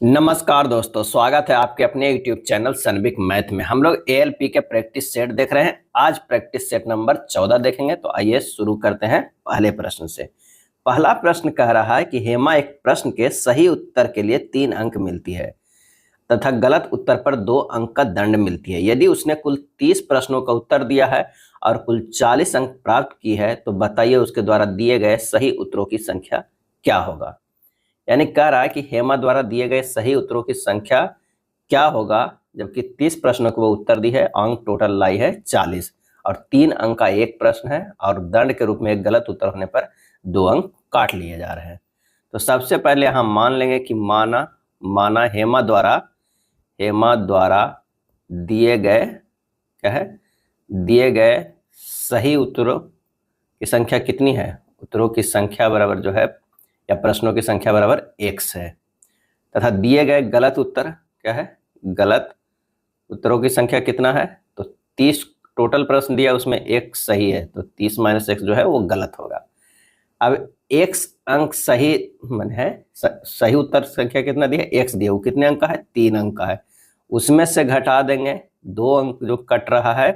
नमस्कार दोस्तों, स्वागत है आपके अपने YouTube चैनल सनबिक मैथ में। हम लोग एएलपी के प्रैक्टिस सेट देख रहे हैं। आज प्रैक्टिस सेट नंबर 14 देखेंगे। तो आइए शुरू करते हैं पहले प्रश्न से। पहला प्रश्न कह रहा है कि हेमा एक प्रश्न के सही उत्तर के लिए 3 अंक मिलती है तथा गलत उत्तर पर 2 अंक का दंड मिलती है। यदि उसने कुल 30 प्रश्नों का उत्तर दिया है और कुल 40 अंक प्राप्त की है तो बताइए उसके द्वारा दिए गए सही उत्तरों की संख्या क्या होगा। यानी कह रहा है कि हेमा द्वारा दिए गए सही उत्तरों की संख्या क्या होगा, जबकि 30 प्रश्नों को वो उत्तर दी है, अंक टोटल लाई है 40 और 3 अंक का एक प्रश्न है और दंड के रूप में एक गलत उत्तर होने पर 2 अंक काट लिए जा रहे हैं। तो सबसे पहले हम मान लेंगे कि माना हेमा द्वारा दिए गए क्या है, दिए गए सही उत्तरों की संख्या कितनी है। उत्तरों की संख्या बराबर जो है या प्रश्नों की संख्या बराबर x है तथा दिए गए गलत उत्तर क्या है, गलत उत्तरों की संख्या कितना है। तो 30 टोटल प्रश्न दिया, उसमें एक सही है तो 30 - x जो है वो गलत होगा। अब x अंक सही मन है, सही उत्तर संख्या कितना दिया, x दिया, वो कितने अंक का है, 3 अंक का है। उसमें से घटा देंगे 2 अंक जो कट रहा है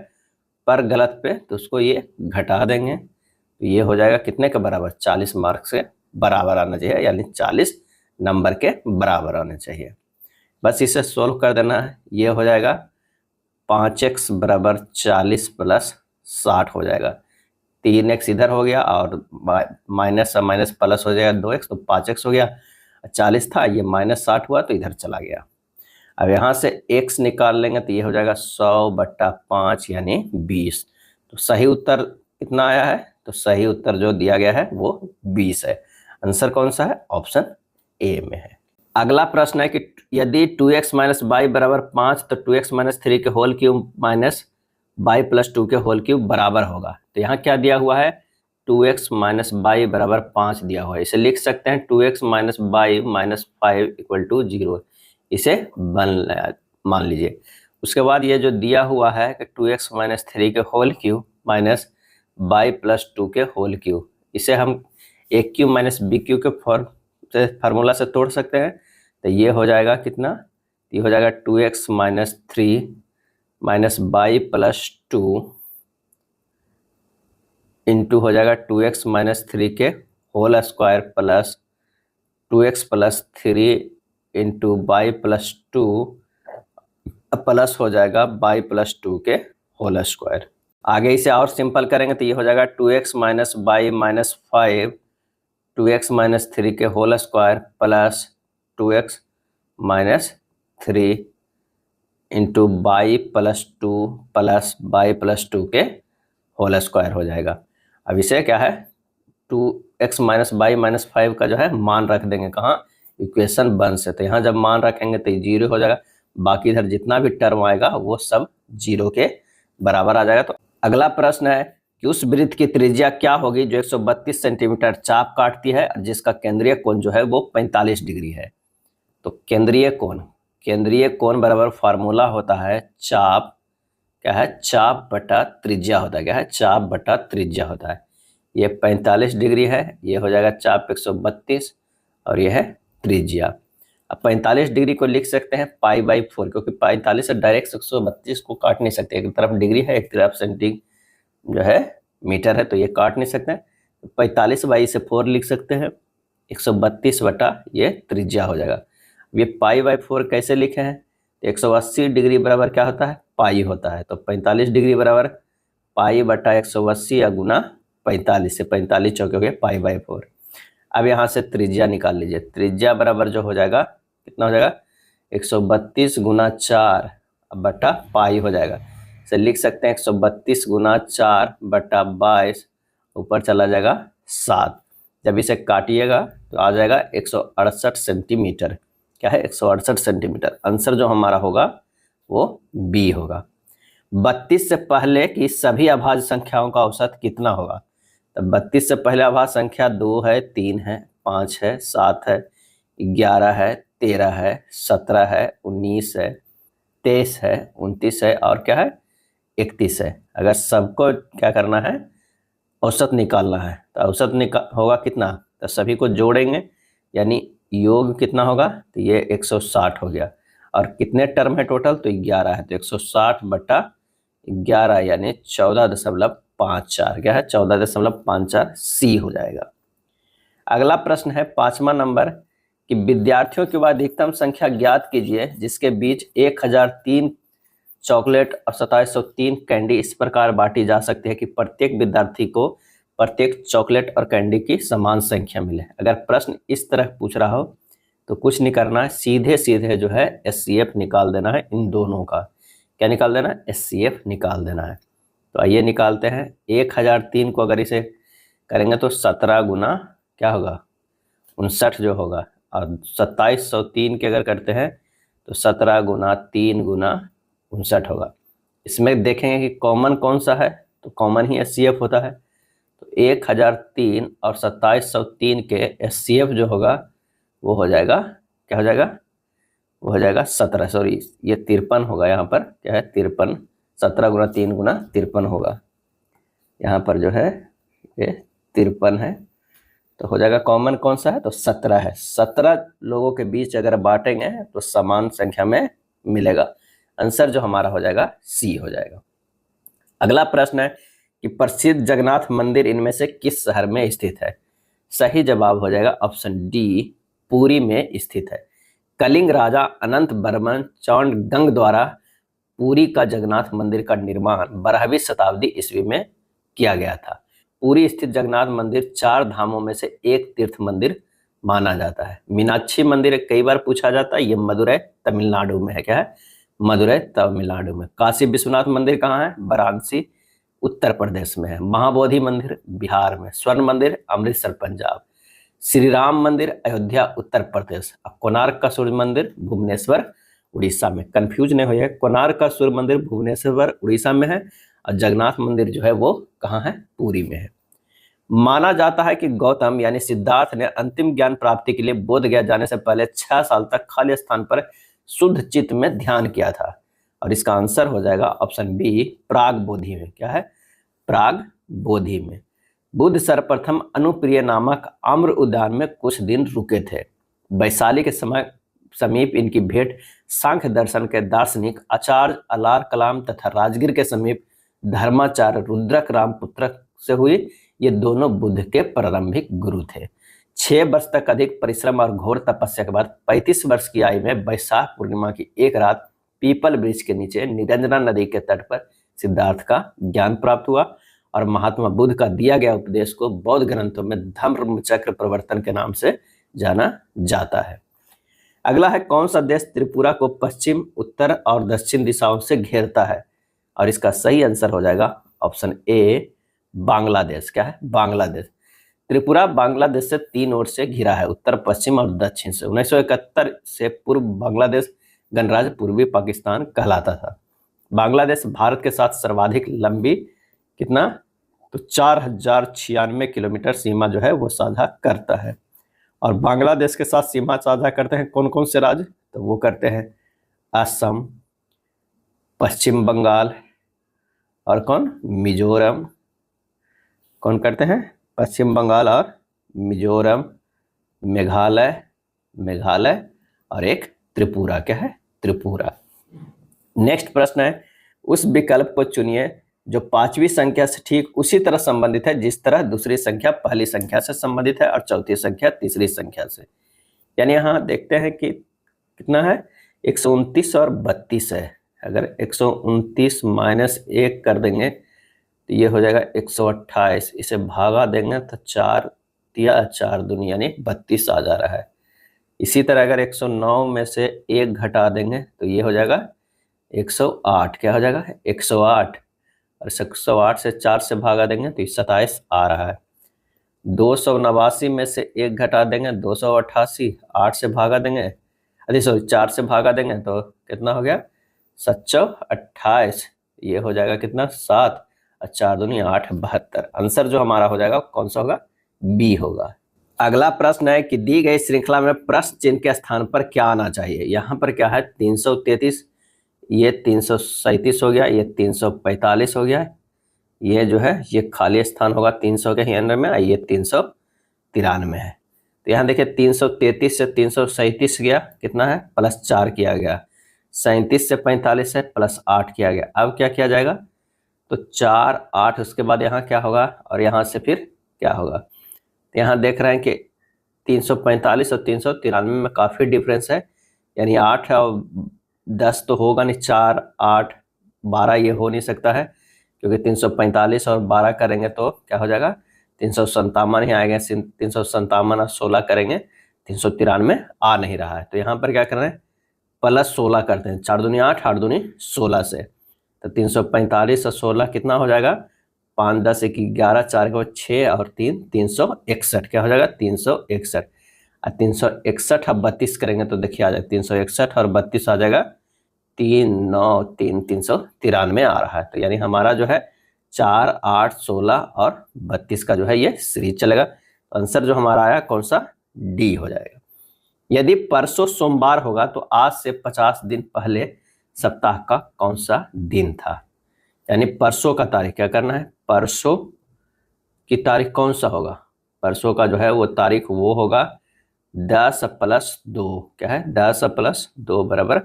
पर गलत पे, तो उसको ये घटा देंगे तो ये हो जाएगा कितने के बराबर, 40 मार्क्स के बराबर आना चाहिए, यानी 40 नंबर के बराबर आने चाहिए। बस इसे सोल्व कर देना है। ये हो जाएगा 5x बराबर 40 प्लस 60 हो जाएगा। 3x इधर हो गया और माइनस माइनस प्लस हो जाएगा 2x, तो 5x हो गया। 40 था, ये -60 हुआ तो इधर चला गया। अब यहाँ से x निकाल लेंगे तो ये हो जाएगा 100/5 यानी 20। तो सही उत्तर कितना आया है, तो सही उत्तर जो दिया गया है वो 20 है। आंसर कौन सा है, ऑप्शन ए में है। अगला प्रश्न है कि यदि 2x - y बराबर 5 तो 2x - 3 के होल क्यूब माइनस y + 2 के होल क्यूब बराबर होगा। तो यहाँ क्या दिया हुआ है, 2x - y बराबर 5 दिया हुआ है। इसे लिख सकते हैं 2x - y - 5 = 0। इसे मान लीजिए। उसके बाद ये जो दिया हुआ है कि 2x - 3 के होल क्यूब माइनस y + 2 के होल क्यूब, इसे हम a cube minus B cube के फार्मूला से तोड़ सकते हैं। तो ये हो जाएगा कितना, ये हो जाएगा 2x - 3 माइनस y + 2 इंटू हो जाएगा 2x - 3 के whole square plus 2x + 3 into y + 2 plus हो जाएगा y + 2 के होल स्क्वायर। आगे इसे और सिंपल करेंगे तो ये हो जाएगा 2x - y - 5 2x - 3 के whole square plus 2x - 3 into y + 2 plus y + 2 के होल स्क्वायर हो जाएगा। अब इसे क्या है, 2x - y - 5 का जो है मान रख देंगे कहाँ, इक्वेशन 1 से। तो यहाँ जब मान रखेंगे तो 0 हो जाएगा, बाकी इधर जितना भी टर्म आएगा वो सब 0 के बराबर आ जाएगा। तो अगला प्रश्न है कि उस वृत्त की त्रिज्या क्या होगी जो 132 सेंटीमीटर चाप काटती है, जिसका केंद्रीय कोण जो है वो 45 डिग्री है। तो केंद्रीय कोण बराबर फार्मूला होता है चाप, क्या है, चाप बटा त्रिज्या होता है, क्या है, चाप बटा त्रिज्या होता है। ये 45 डिग्री है, ये हो जाएगा चाप 132 और ये है त्रिज्या। अब 45 डिग्री को लिख सकते हैं π/4, क्योंकि 45 से डायरेक्ट 132 को काट नहीं सकते, एक तरफ डिग्री है एक तरफ सेंटी जो है मीटर है, तो ये काट नहीं सकते हैं। 45/4 लिख सकते हैं, 132 बटा ये त्रिज्या हो जाएगा। ये π/4 कैसे लिखे हैं, 180 डिग्री बराबर क्या होता है, पाई होता है। तो 45 डिग्री बराबर π/180 या गुना 45 से 45 चौके हो गए π/4। अब यहाँ से त्रिज्या निकाल लीजिए, त्रिज्या बराबर जो हो जाएगा कितना हो जाएगा, 132 गुना 4 बटा पाई हो जाएगा। इसे लिख सकते हैं 132 गुना 4 बटा 22, ऊपर चला जाएगा 7। जब इसे काटिएगा तो आ जाएगा 168 सेंटीमीटर, क्या है, 168 सेंटीमीटर। आंसर जो हमारा होगा वो बी होगा। 32 से पहले की सभी अभाज्य संख्याओं का औसत कितना होगा। तो 32 से पहले अभाज्य संख्या 2 है, 3 है, 5 है, 7 है, 11 है, 13 है, 17 है, 19 है, 23 है, 29 है और क्या है, 31 है। अगर सबको क्या करना है, औसत निकालना है, तो औसत होगा कितना, तो सभी को जोड़ेंगे यानी योग कितना होगा, तो ये 160 हो गया। और कितने टर्म है टोटल, तो 11 है, तो 160/11 यानी 14.54। क्या है, 14.54 सी हो जाएगा। अगला प्रश्न है 5वां नंबर कि विद्यार्थियों की वह अधिकतम संख्या ज्ञात कीजिए जिसके बीच 1003 चॉकलेट और 2703 कैंडी इस प्रकार बांटी जा सकती है कि प्रत्येक विद्यार्थी को प्रत्येक चॉकलेट और कैंडी की समान संख्या मिले। अगर प्रश्न इस तरह पूछ रहा हो तो कुछ नहीं करना है, सीधे सीधे जो है एचसीएफ निकाल देना है। इन दोनों का क्या निकाल देना है, एचसीएफ निकाल देना है। तो आइए निकालते हैं। 1003 को अगर इसे करेंगे तो 17 गुना क्या होगा, 59 जो होगा। और 2703 के अगर करते हैं तो 17 गुना 3 गुना 59 होगा। इसमें देखेंगे कि कॉमन कौन सा है, तो कॉमन ही एचसीएफ होता है। तो 1003 और 2703 के एचसीएफ जो होगा वो हो जाएगा, क्या हो जाएगा, वो हो जाएगा 17, सॉरी ये 53 होगा। यहाँ पर क्या है, 53, 17 गुना 3 गुना 53 होगा। यहाँ पर जो है ये 53 है, तो हो जाएगा कॉमन कौन सा है, तो 17 है। 17 लोगों के बीच अगर बांटेंगे तो समान संख्या में मिलेगा। आंसर जो हमारा हो जाएगा सी हो जाएगा। अगला प्रश्न है कि प्रसिद्ध जगन्नाथ मंदिर इनमें से किस शहर में स्थित है। सही जवाब हो जाएगा ऑप्शन डी, पुरी में स्थित है। कलिंग राजा अनंत वर्मन चांडगंग द्वारा पुरी का जगन्नाथ मंदिर का निर्माण 12वीं शताब्दी ईस्वी में किया गया था। पुरी स्थित जगन्नाथ मंदिर 4 धामों में से एक तीर्थ मंदिर माना जाता है। मीनाक्षी मंदिर कई बार पूछा जाता है, ये मदुरै तमिलनाडु में है। क्या है, मदुरै तमिलनाडु में। काशी विश्वनाथ मंदिर कहाँ है, वाराणसी उत्तर प्रदेश में है। महाबोधि मंदिर बिहार में। स्वर्ण मंदिर अमृतसर पंजाब। श्री राम मंदिर अयोध्या उत्तर प्रदेश। और कोणार्क का सूर्य मंदिर भुवनेश्वर उड़ीसा में। कंफ्यूज नहीं होइए, कोणार्क का सूर्य मंदिर भुवनेश्वर उड़ीसा में है और जगन्नाथ मंदिर जो है वो कहाँ है, पुरी में है। माना जाता है कि गौतम यानी सिद्धार्थ ने अंतिम ज्ञान प्राप्ति के लिए बोध गया जाने से पहले 6 साल तक खाली स्थान पर शुद्ध चित्त में ध्यान किया था। और इसका आंसर हो जाएगा ऑप्शन बी, प्राग बोधि में। क्या है, प्राग बोधि में। बुद्ध सर्वप्रथम अनुप्रिय नामक आम्र उद्यान में कुछ दिन रुके थे। वैशाली के समय समीप इनकी भेंट सांख्य दर्शन के दार्शनिक आचार्य अलार कलाम तथा राजगीर के समीप धर्माचार्य रुद्रक रामपुत्र से हुई। ये दोनों बुद्ध के प्रारंभिक गुरु थे। 6 वर्ष तक अधिक परिश्रम और घोर तपस्या के बाद 35 वर्ष की आयु में वैशाख पूर्णिमा की एक रात पीपल वृक्ष के नीचे निरंजना नदी के तट पर सिद्धार्थ का ज्ञान प्राप्त हुआ और महात्मा बुद्ध का दिया गया उपदेश को बौद्ध ग्रंथों में धम्म चक्र प्रवर्तन के नाम से जाना जाता है। अगला है कौन सा देश त्रिपुरा को पश्चिम, उत्तर और दक्षिण दिशाओं से घेरता है। और इसका सही आंसर हो जाएगा ऑप्शन ए, बांग्लादेश। क्या है, बांग्लादेश। त्रिपुरा बांग्लादेश से 3 ओर से घिरा है, उत्तर पश्चिम और दक्षिण से। 1971 से पूर्व बांग्लादेश गणराज्य पूर्वी पाकिस्तान कहलाता था। बांग्लादेश भारत के साथ सर्वाधिक लंबी कितना, तो 4096 किलोमीटर सीमा जो है वो साझा करता है। और बांग्लादेश के साथ सीमा साझा करते हैं कौन कौन से राज्य, तो वो करते हैं असम, पश्चिम बंगाल और कौन, मिजोरम। कौन करते हैं, पश्चिम बंगाल और मिजोरम, मेघालय और एक त्रिपुरा। क्या है, त्रिपुरा। नेक्स्ट प्रश्न है उस विकल्प को चुनिए जो 5वीं संख्या से ठीक उसी तरह संबंधित है जिस तरह दूसरी संख्या पहली संख्या से संबंधित है और चौथी संख्या तीसरी संख्या से। यानी यहाँ देखते हैं कि कितना है, 129 और 32 है। अगर 129 - 1 कर देंगे तो ये हो जाएगा 128। इसे भागा देंगे तो 4 या 4 दूनी यानी 32 आ जा रहा है। इसी तरह अगर 109 में से 1 घटा देंगे तो ये हो जाएगा 108। क्या हो जाएगा, 108। और 108 से 4 से भागा देंगे तो 27 आ रहा है। 289 में से 1 घटा देंगे 288, 8 से भागा देंगे, अरे सॉरी 4 से भागा देंगे तो कितना हो गया, 728। ये हो जाएगा कितना, 7 और 4 दूनी 8, 72। आंसर जो हमारा हो जाएगा कौन सा होगा, बी होगा। अगला प्रश्न है कि दी गई श्रृंखला में प्रश्न चिन्ह के स्थान पर क्या आना चाहिए। यहाँ पर क्या है, 333, ये 337 हो गया, ये 345 हो गया, ये जो है ये खाली स्थान होगा 300 के ही अंदर में, ये 393 है। तो यहाँ देखिए 333 से 337 गया, कितना है +4 किया गया। 37 से 45 है +8 किया गया। अब क्या किया जाएगा, तो 4 8 उसके बाद यहाँ क्या होगा और यहाँ से फिर क्या होगा। तो यहाँ देख रहे हैं कि 345 और 393 में काफ़ी डिफरेंस है, यानी 8 और 10 तो होगा नहीं, 4 8 12 ये हो नहीं सकता है, क्योंकि 345 और 12 करेंगे तो क्या हो जाएगा 357 ही आएगा। 357 और 16 करेंगे 393 आ नहीं रहा है। तो यहाँ पर क्या कर रहे हैं +16 करते हैं, 4 दूनी 8 8 दूनी 16 से। तो 345 और 16 कितना हो जाएगा 5 10 1 11 4 को 6 और 3 361, क्या हो जाएगा 361। और 361 अब 32 करेंगे तो देखिए आ जाएगा 361 और 32 आ जाएगा 3 9 3 393 आ रहा है। तो यानी हमारा जो है 4 8 16 और 32 का जो है ये सीरीज चलेगा। तो आंसर जो हमारा आया कौन सा, डी हो जाएगा। यदि परसों सोमवार होगा तो आज से 50 दिन पहले सप्ताह का कौन सा दिन था। यानी परसों का तारीख क्या करना है, परसों की तारीख कौन सा होगा, परसों का जो है वो तारीख वो होगा 10 + 2, क्या है 10 + 2 बराबर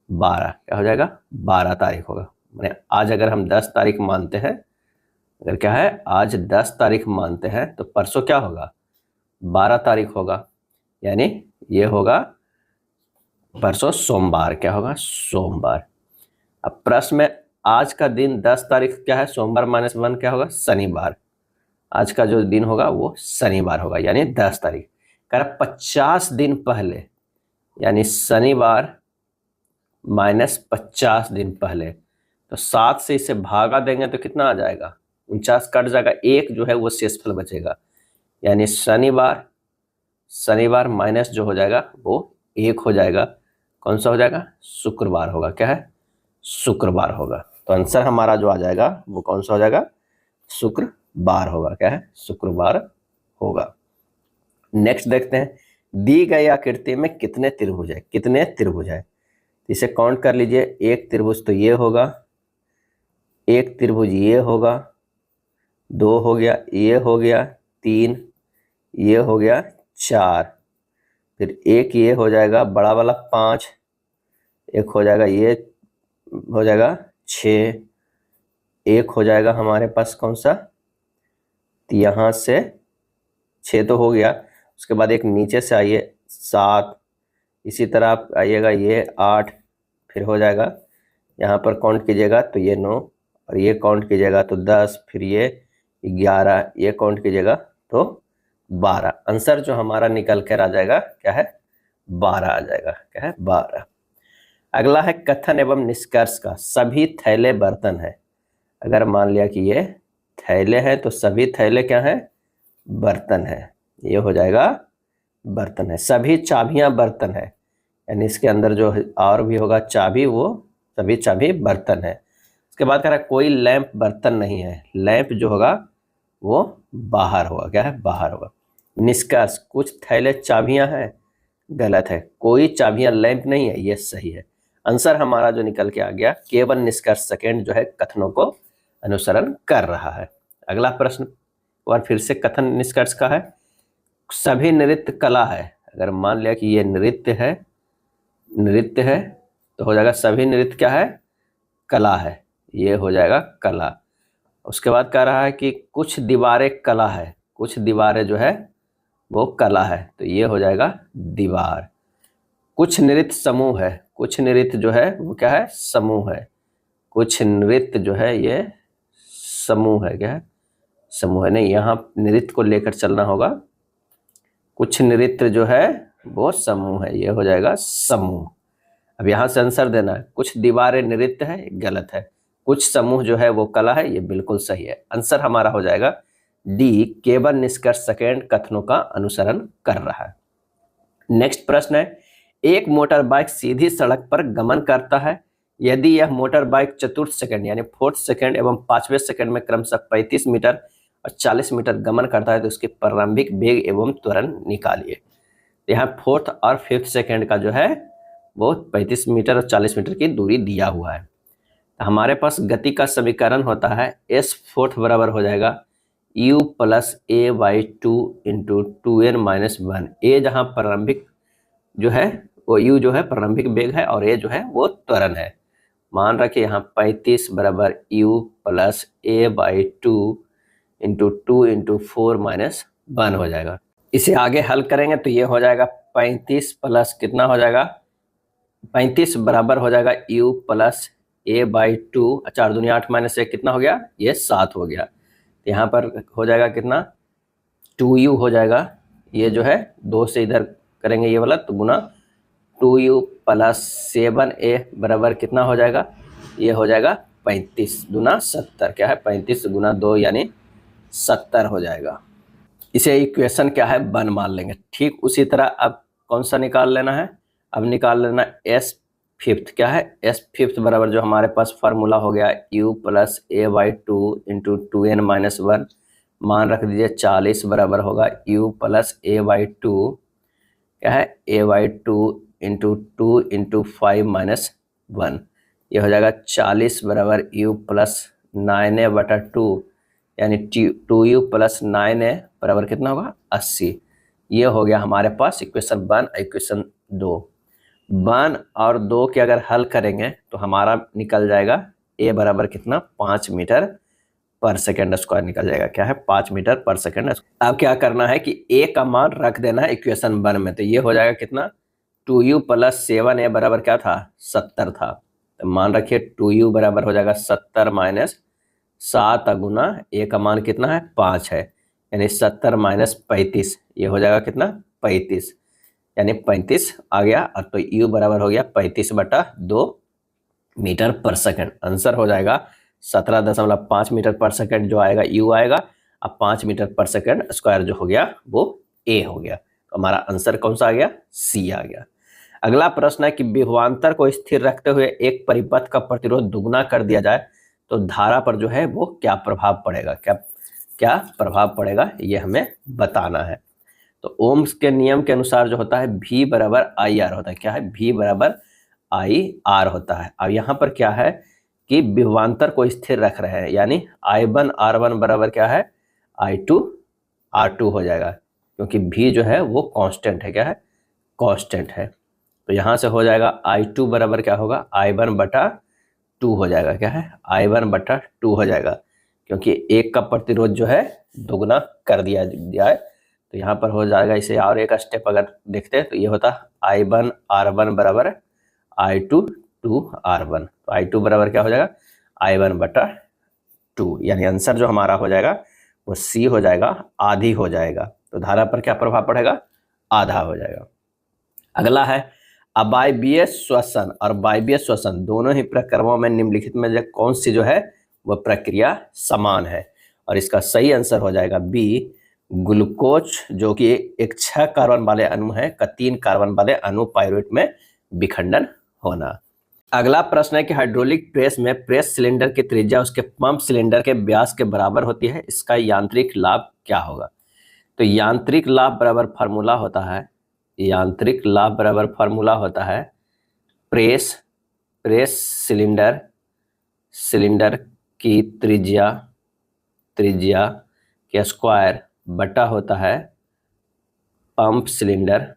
12, क्या हो जाएगा 12 तारीख होगा। मैंने आज अगर हम 10 तारीख मानते हैं, अगर क्या है आज 10 तारीख मानते हैं तो परसों क्या होगा 12 तारीख होगा, यानी ये होगा परसों सोमवार, क्या होगा सोमवार। अब प्रश्न में आज का दिन 10 तारीख क्या है, सोमवार -1 क्या होगा शनिवार। आज का जो दिन होगा वो शनिवार होगा, यानी 10 तारीख। कर 50 दिन पहले, यानी शनिवार -50 दिन पहले, तो 7 से इसे भागा देंगे तो कितना आ जाएगा 49 कट जाएगा, एक जो है वो शेषफल बचेगा, यानी शनिवार माइनस जो हो जाएगा वो 1 हो जाएगा। कौन सा हो जाएगा, शुक्रवार होगा, क्या है शुक्रवार होगा। तो आंसर हमारा जो आ जाएगा वो कौन सा हो जाएगा, शुक्रवार होगा, क्या है शुक्रवार होगा। नेक्स्ट देखते हैं, दी गई आकृति में कितने त्रिभुज है, कितने त्रिभुज है। इसे काउंट कर लीजिए, एक त्रिभुज तो ये होगा, एक त्रिभुज ये होगा, 2 हो गया, ये हो गया 3, ये हो गया 4, फिर एक ये हो जाएगा बड़ा वाला 5, एक हो जाएगा ये हो जाएगा 6, एक हो जाएगा हमारे पास कौन सा, तो यहाँ से 6 तो हो गया, उसके बाद एक नीचे से आइए 7, इसी तरह आप आइएगा ये 8, फिर हो जाएगा यहाँ पर काउंट कीजिएगा तो ये 9, और ये काउंट कीजिएगा तो 10, फिर ये 11, ये काउंट कीजिएगा तो 12। आंसर जो हमारा निकल कर आ जाएगा क्या है 12 आ जाएगा, क्या है 12। अगला है कथन एवं निष्कर्ष का, सभी थैले बर्तन है। अगर मान लिया कि ये थैले हैं तो सभी थैले क्या है बर्तन है, ये हो जाएगा बर्तन है। सभी चाबियां बर्तन है, यानी इसके अंदर जो और भी होगा चाबी, वो सभी चाबी बर्तन है। उसके बाद कह रहा है कोई लैंप बर्तन नहीं है, लैंप जो होगा वो बाहर होगा, क्या है बाहर होगा। निष्कर्ष, कुछ थैले चाबियां हैं, गलत है, कोई चाबियां लैंप नहीं है, ये सही है। आंसर हमारा जो निकल के आ गया, केवल निष्कर्ष सेकंड जो है कथनों को अनुसरण कर रहा है। अगला प्रश्न और फिर से कथन निष्कर्ष का है, सभी नृत्य कला है। अगर मान लिया कि ये नृत्य है तो हो जाएगा सभी नृत्य क्या है कला है, ये हो जाएगा कला। उसके बाद कह रहा है कि कुछ दीवारें कला है, कुछ दीवारें जो है वो कला है, तो ये हो जाएगा दीवार। कुछ नृत्य समूह है, कुछ नृत्य जो है वो क्या है समूह है, कुछ नृत्य जो है ये समूह है, क्या है समूह है, नहीं यहाँ नृत्य को लेकर चलना होगा। कुछ नृत्य जो है वो समूह है, ये हो जाएगा समूह। अब यहाँ से आंसर देना है, कुछ दीवारें नृत्य है गलत है, कुछ समूह जो है वो कला है, ये बिल्कुल सही है। आंसर हमारा हो जाएगा डी, केवल निष्कर्ष सेकंड कथनों का अनुसरण कर रहा है। नेक्स्ट प्रश्न है, एक मोटर बाइक सीधी सड़क पर गमन करता है, यदि यह मोटर बाइक चतुर्थ सेकंड यानी 4th सेकंड एवं 5वें सेकंड में क्रमशः 35 मीटर और 40 मीटर गमन करता है तो उसके प्रारंभिक वेग एवं त्वरण निकालिए। यहाँ 4th और 5th सेकंड का जो है वो 35 मीटर और 40 मीटर की दूरी दिया हुआ है। तो हमारे पास गति का समीकरण होता है s4th बराबर हो जाएगा u plus a by 2 into 2n minus 1। a जहाँ प्रारंभिक जो है वो u जो है प्रारंभिक वेग है और a जो है वो त्वरण है। मान रखिए यहाँ 35 बराबर u plus a by 2 into 2 into 4 minus 1 हो जाएगा। इसे आगे हल करेंगे तो ये हो जाएगा 35 प्लस कितना हो जाएगा, 35 बराबर हो जाएगा u प्लस a बाई 2, 4 दूनी 8 माइनस 1 कितना हो गया, ये 7 हो गया। यहाँ पर हो जाएगा कितना, 2u हो जाएगा, ये जो है 2 से इधर करेंगे ये वाला तो गुना 2u प्लस 7a बराबर कितना हो जाएगा, ये हो जाएगा 35 दूना 70, क्या है 35 गुना 2 यानी 70 हो जाएगा। इसे इक्वेशन क्या है 1 मान लेंगे। ठीक उसी तरह अब कौन सा निकाल लेना है, अब निकाल लेना s फिफ्थ, क्या है s फिफ्थ बराबर जो हमारे पास फार्मूला हो गया u plus a by 2 into 2n minus 1, मान रख दीजिए 40 बराबर होगा u प्लस a बाई 2, क्या है a by 2 into 2 into 5 minus 1, ये हो जाएगा 40 बराबर u प्लस 9a बटा 2 यानी 2u प्लस 9a बराबर कितना होगा 80। ये हो गया हमारे पास इक्वेशन 1। इक्वेशन 2, 1 और 2 के अगर हल करेंगे तो हमारा निकल जाएगा a बराबर कितना 5 मीटर पर सेकेंड स्क्वायर निकल जाएगा, क्या है 5 मीटर पर सेकेंड। अब क्या करना है कि a का मान रख देना है इक्वेशन 1 में, तो ये हो जाएगा कितना 2u प्लस 7a बराबर क्या था 70 था, तो मान रखिए 2u बराबर हो जाएगा 70 माइनस 7 गुना a का मान कितना है 5 है, यानी 70 माइनस 35, ये हो जाएगा कितना 35, यानी 35 आ गया। और तो u बराबर हो गया 35 बटा 2 मीटर पर सेकंड। आंसर हो जाएगा 17.5 मीटर पर सेकंड जो आएगा u आएगा, अब 5 मीटर पर सेकंड स्क्वायर जो हो गया वो a हो गया। तो हमारा आंसर कौन सा आ गया, c आ गया। अगला प्रश्न है कि विभवांतर को स्थिर रखते हुए एक परिपथ का प्रतिरोध दुगना कर दिया जाए तो धारा पर जो है वो क्या प्रभाव पड़ेगा, क्या प्रभाव पड़ेगा ये हमें बताना है। तो ओम्स के नियम के अनुसार जो होता है V बराबर IR होता है, क्या है V बराबर IR होता है। अब यहाँ पर क्या है कि विभवांतर को स्थिर रख रहे हैं, यानी I1 R1 बराबर क्या है I2 R2 हो जाएगा, क्योंकि V जो है वो कांस्टेंट है, क्या है कांस्टेंट है। तो यहाँ से हो जाएगा I2 बराबर क्या होगा I1 बटा 2 हो जाएगा, क्या है I1 बटा 2 हो जाएगा, क्योंकि एक का प्रतिरोध जो है दुगना कर दिया जाए। तो यहाँ पर हो जाएगा, इसे और एक स्टेप अगर देखते हैं तो ये होता I1 R1 बराबर I2 2R1, तो I2 बराबर क्या हो जाएगा I1 बटा 2, यानी आंसर जो हमारा हो जाएगा वो C हो जाएगा, आधी हो जाएगा। तो धारा पर क्या प्रभाव पड़ेगा, आधा हो जाएगा। अगला है अवायवीय श्वसन और वायवीय श्वसन दोनों ही प्रक्रमों में निम्नलिखित में जो कौन सी जो है वह प्रक्रिया समान है, और इसका सही आंसर हो जाएगा बी, ग्लूकोज जो कि एक 6 कार्बन वाले अणु है का 3 कार्बन वाले अणु पाइरुवेट में विखंडन होना। अगला प्रश्न है कि हाइड्रोलिक प्रेस में प्रेस सिलेंडर की त्रिज्या उसके पंप सिलेंडर के व्यास के बराबर होती है, इसका यांत्रिक लाभ क्या होगा। तो यांत्रिक लाभ बराबर फार्मूला होता है, यांत्रिक लाभ बराबर फार्मूला होता है प्रेस सिलेंडर की त्रिज्या के स्क्वायर बटा होता है पंप सिलेंडर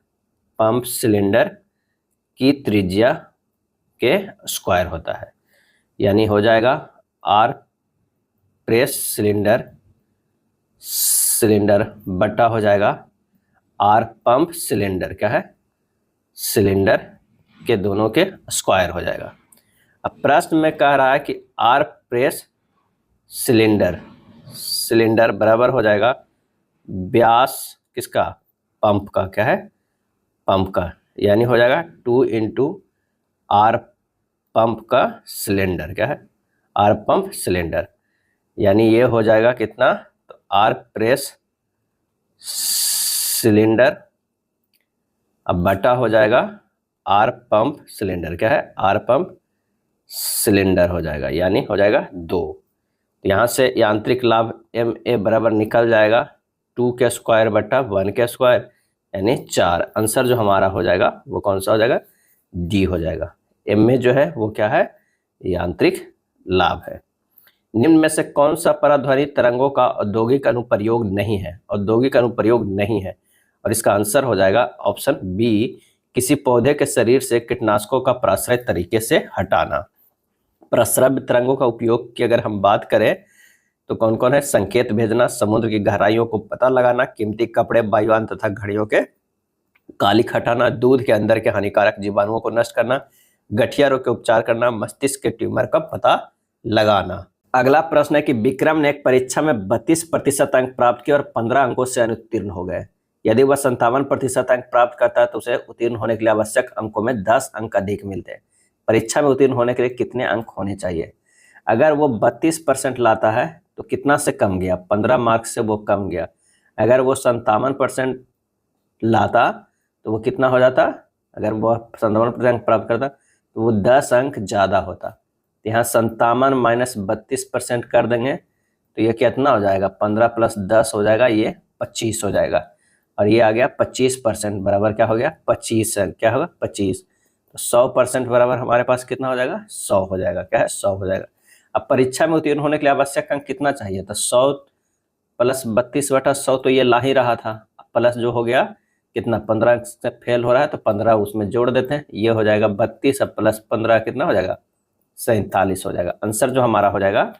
की त्रिज्या के स्क्वायर होता है, यानी हो जाएगा आर प्रेस सिलेंडर बटा हो जाएगा आर पंप सिलेंडर, क्या है सिलेंडर के दोनों के स्क्वायर हो जाएगा। अब प्रश्न में कह रहा है कि आर प्रेस सिलेंडर बराबर हो जाएगा व्यास किसका, पंप का, क्या है पंप का, यानी हो जाएगा 2 इंटू आर पंप का सिलेंडर, क्या है आर पंप सिलेंडर, यानी ये हो जाएगा कितना, तो आर प्रेस सिलेंडर अब बटा हो जाएगा आर पंप सिलेंडर, क्या है आर पंप सिलेंडर हो जाएगा, यानी हो जाएगा 2। तो यहाँ से यांत्रिक लाभ MA बराबर निकल जाएगा 2 के स्क्वायर बटा 1 के स्क्वायर, यानी 4। आंसर जो हमारा हो जाएगा वो कौन सा हो जाएगा, डी हो जाएगा। MA जो है वो क्या है, यांत्रिक लाभ है। निम्न में से कौन सा पराध्वनि तरंगों का औद्योगिक अनुप्रयोग नहीं है? औद्योगिक अनुप्रयोग नहीं है, और इसका आंसर हो जाएगा ऑप्शन बी, किसी पौधे के शरीर से कीटनाशकों का प्रसारित तरीके से हटाना। प्रस्रव्य तरंगों का उपयोग की अगर हम बात करें तो कौन कौन है? संकेत भेजना, समुद्र की गहराइयों को पता लगाना, कीमती कपड़े, वायुयान तथा घड़ियों के कालिख हटाना, दूध के अंदर के हानिकारक जीवाणुओं को नष्ट करना, गठिया रोग के उपचार करना, मस्तिष्क के ट्यूमर का पता लगाना। अगला प्रश्न है कि विक्रम ने एक परीक्षा में 32% अंक प्राप्त किए और 15 अंकों से अनुत्तीर्ण हो गए। यदि वह 57% अंक प्राप्त करता है तो उसे उत्तीर्ण होने के लिए आवश्यक अंकों में 10 अंक अधिक मिलते हैं। परीक्षा में उत्तीर्ण होने के लिए कितने अंक होने चाहिए? अगर वो 32% लाता है तो कितना से कम गया? 15 मार्क्स से वो कम गया। अगर वो 57% लाता तो वो कितना हो जाता? अगर वो 57% अंक प्राप्त करता तो वो 10 अंक ज़्यादा होता। तो यहाँ 57 माइनस 32% कर देंगे तो ये कितना हो जाएगा? 15 प्लस 10 हो जाएगा, ये 25 हो जाएगा, और ये आ गया 25% बराबर क्या हो गया? 25 अंक। क्या होगा? 25। तो 100% बराबर हमारे पास कितना हो जाएगा? 100 हो जाएगा। क्या है? 100 हो जाएगा। अब परीक्षा में उत्तीर्ण होने के लिए आवश्यक अंक कितना चाहिए? तो 100 प्लस 32/100 तो ये ला ही रहा था, प्लस जो हो गया कितना? 15 से फेल हो रहा है तो 15 उसमें जोड़ देते हैं, ये हो जाएगा 32, अब प्लस 15 कितना हो जाएगा? 47 हो जाएगा। आंसर जो हमारा हो जाएगा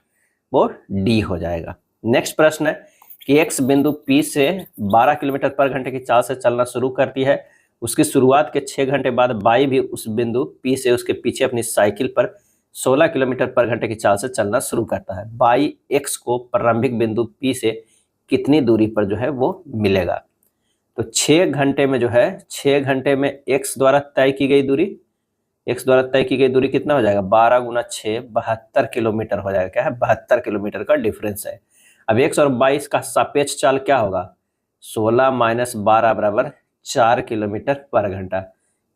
वो डी हो जाएगा। नेक्स्ट प्रश्न है कि एक्स बिंदु पी से 12 किलोमीटर पर घंटे की चाल से चलना शुरू करती है। उसकी शुरुआत के 6 घंटे बाद बाई भी उस बिंदु पी से उसके पीछे अपनी साइकिल पर 16 किलोमीटर पर घंटे की चाल से चलना शुरू करता है। बाई एक्स को प्रारंभिक बिंदु पी से कितनी दूरी पर जो है वो मिलेगा? तो 6 घंटे में जो है, 6 घंटे में एक्स द्वारा तय की गई दूरी, एक्स द्वारा तय की गई दूरी कितना हो जाएगा? 12 गुना 6, 72 किलोमीटर हो जाएगा। क्या है? 72 किलोमीटर का डिफरेंस है। अब एक्स और 22 का सापेक्ष चाल क्या होगा? 16 माइनस 12 बराबर 4 किलोमीटर पर घंटा,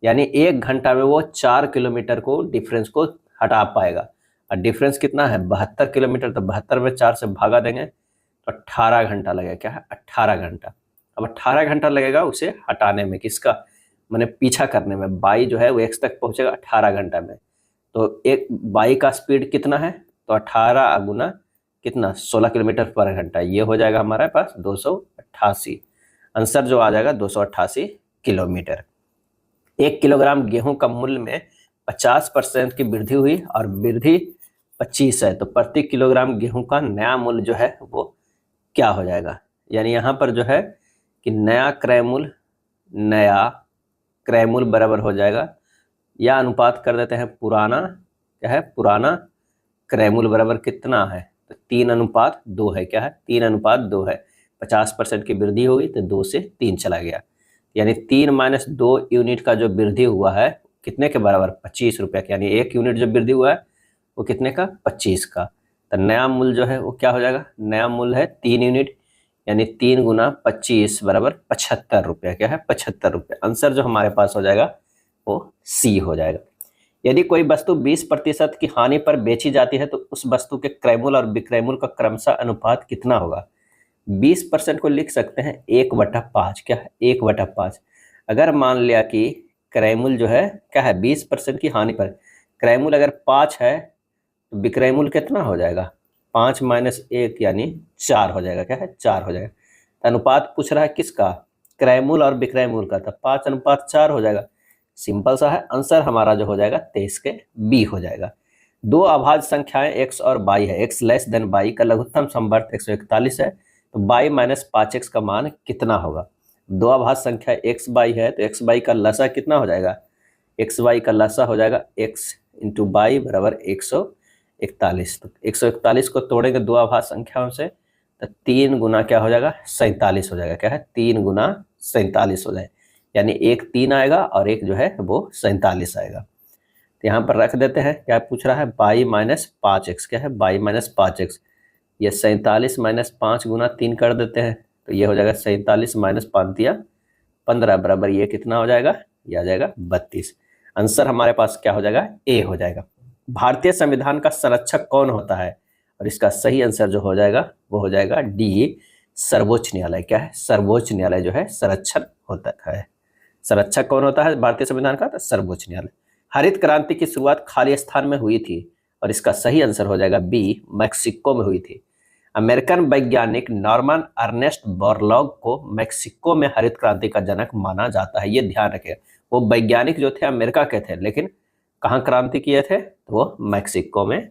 यानी 1 घंटा में वो 4 किलोमीटर को डिफरेंस को हटा पाएगा। और डिफरेंस कितना है? 72 किलोमीटर, तो 72 में 4 से भागा देंगे तो 18 घंटा लगेगा। क्या है? 18 घंटा। अब 18 घंटा लगेगा उसे हटाने में, किसका? मैंने पीछा करने में। बाई जो है वो एक्स तक पहुंचेगा 18 घंटा में, तो एक बाई का स्पीड कितना है? तो 18 गुना कितना? 16 किलोमीटर पर घंटा, ये हो जाएगा हमारे पास 288। आंसर जो आ जाएगा 288 किलोमीटर। 1 किलोग्राम गेहूं का मूल्य में 50% की वृद्धि हुई और वृद्धि 25 है, तो प्रति किलोग्राम गेहूं का नया मूल्य जो है वो क्या हो जाएगा? यानी यहाँ पर जो है कि नया क्रय मूल्य बराबर हो जाएगा, या अनुपात कर देते हैं पुराना, क्या है? पुराना क्रय मूल्य बराबर कितना है? तो 3:2 है। क्या है? 3:2 है। 50% की वृद्धि होगी तो 2 से 3 चला गया, यानी 3 माइनस 2 यूनिट का जो वृद्धि हुआ है कितने के बराबर? 25 रुपये का, यानी 1 यूनिट जो वृद्धि हुआ है वो कितने का? 25 का। तो नया मूल्य जो है वो क्या हो जाएगा? नया मूल्य है 3 यूनिट, यानी 3 गुना 25 बराबर 75 रुपये। क्या है? 75 रुपये। आंसर जो हमारे पास हो जाएगा वो सी हो जाएगा। यदि कोई वस्तु 20% की हानि पर बेची जाती है तो उस वस्तु के क्रयमूल्य और विक्रयमूल्य का क्रमशः अनुपात कितना होगा? 20% को लिख सकते हैं 1/5। क्या है? 1/5। अगर मान लिया कि क्रयमूल्य जो है क्या है? 20% की हानि पर क्रयमूल्य अगर 5 है तो विक्रयमूल्य कितना हो जाएगा? 5 माइनस 1 यानी 4 हो जाएगा। क्या है? 4 हो जाएगा। तो अनुपात पूछ रहा है किसका? क्रयमूल्य और विक्रयमूल्य का, तो 5:4 हो जाएगा। सिंपल सा है। आंसर हमारा जो हो जाएगा 23 के बी हो जाएगा। दो अभाज्य संख्याएं x और y है। x लेस देन y का लघुत्तम समवर्त 141 है, तो y माइनस 5x का मान कितना होगा? दो अभाज्य संख्या x y है तो x y का लसा कितना हो जाएगा? x y का लसा हो जाएगा x इंटू वाई बराबर 141। तो 141 को तोड़ेंगे दो अभाज्य संख्याओं से तो 3 गुना क्या हो जाएगा? 47 हो जाएगा। क्या है? 3 गुना 47 हो जाए, यानी एक 3 आएगा और एक जो है वो 47 आएगा। तो यहाँ पर रख देते हैं। क्या पूछ रहा है? By minus 5x। क्या है? By minus 5x। ये 47 माइनस 5 गुना 3 कर देते हैं तो ये हो जाएगा 47 माइनस 5×15 बराबर ये कितना हो जाएगा? ये आ जाएगा 32। आंसर हमारे पास क्या हो जाएगा? ए हो जाएगा। भारतीय संविधान का संरक्षक कौन होता है? और इसका सही आंसर जो हो जाएगा वो हो जाएगा डी, सर्वोच्च न्यायालय। क्या है? सर्वोच्च न्यायालय जो है संरक्षक होता है। संरक्षक कौन होता है भारतीय संविधान का? तो सर्वोच्च न्यायालय। हरित क्रांति की शुरुआत खाली स्थान में हुई थी और इसका सही आंसर हो जाएगा बी, मैक्सिको में हुई थी। अमेरिकन वैज्ञानिक नॉर्मन अर्नेस्ट बोरलॉग को मैक्सिको में हरित क्रांति का जनक माना जाता है। ये ध्यान रखें, वो वैज्ञानिक जो थे अमेरिका के थे, लेकिन कहाँ क्रांति किए थे? तो वो मैक्सिको में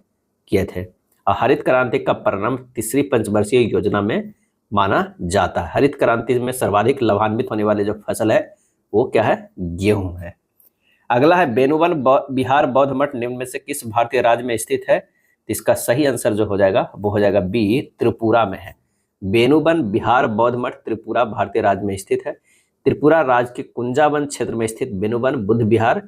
किए थे। और हरित क्रांति का परिणाम तीसरी पंचवर्षीय योजना में माना जाता है। हरित क्रांति में सर्वाधिक लाभान्वित होने वाली जो फसल है वो क्या है? गेहूं है। अगला है बेनुवन बिहार बौद्ध मठ निम्न में से किस भारतीय राज्य में स्थित है? तो इसका सही आंसर जो हो जाएगा वो हो जाएगा बी, त्रिपुरा में है। बेनुवन बिहार बौद्ध मठ त्रिपुरा भारतीय राज्य में स्थित है। त्रिपुरा राज्य के कुंजावन क्षेत्र में स्थित बेनुवन बुद्ध विहार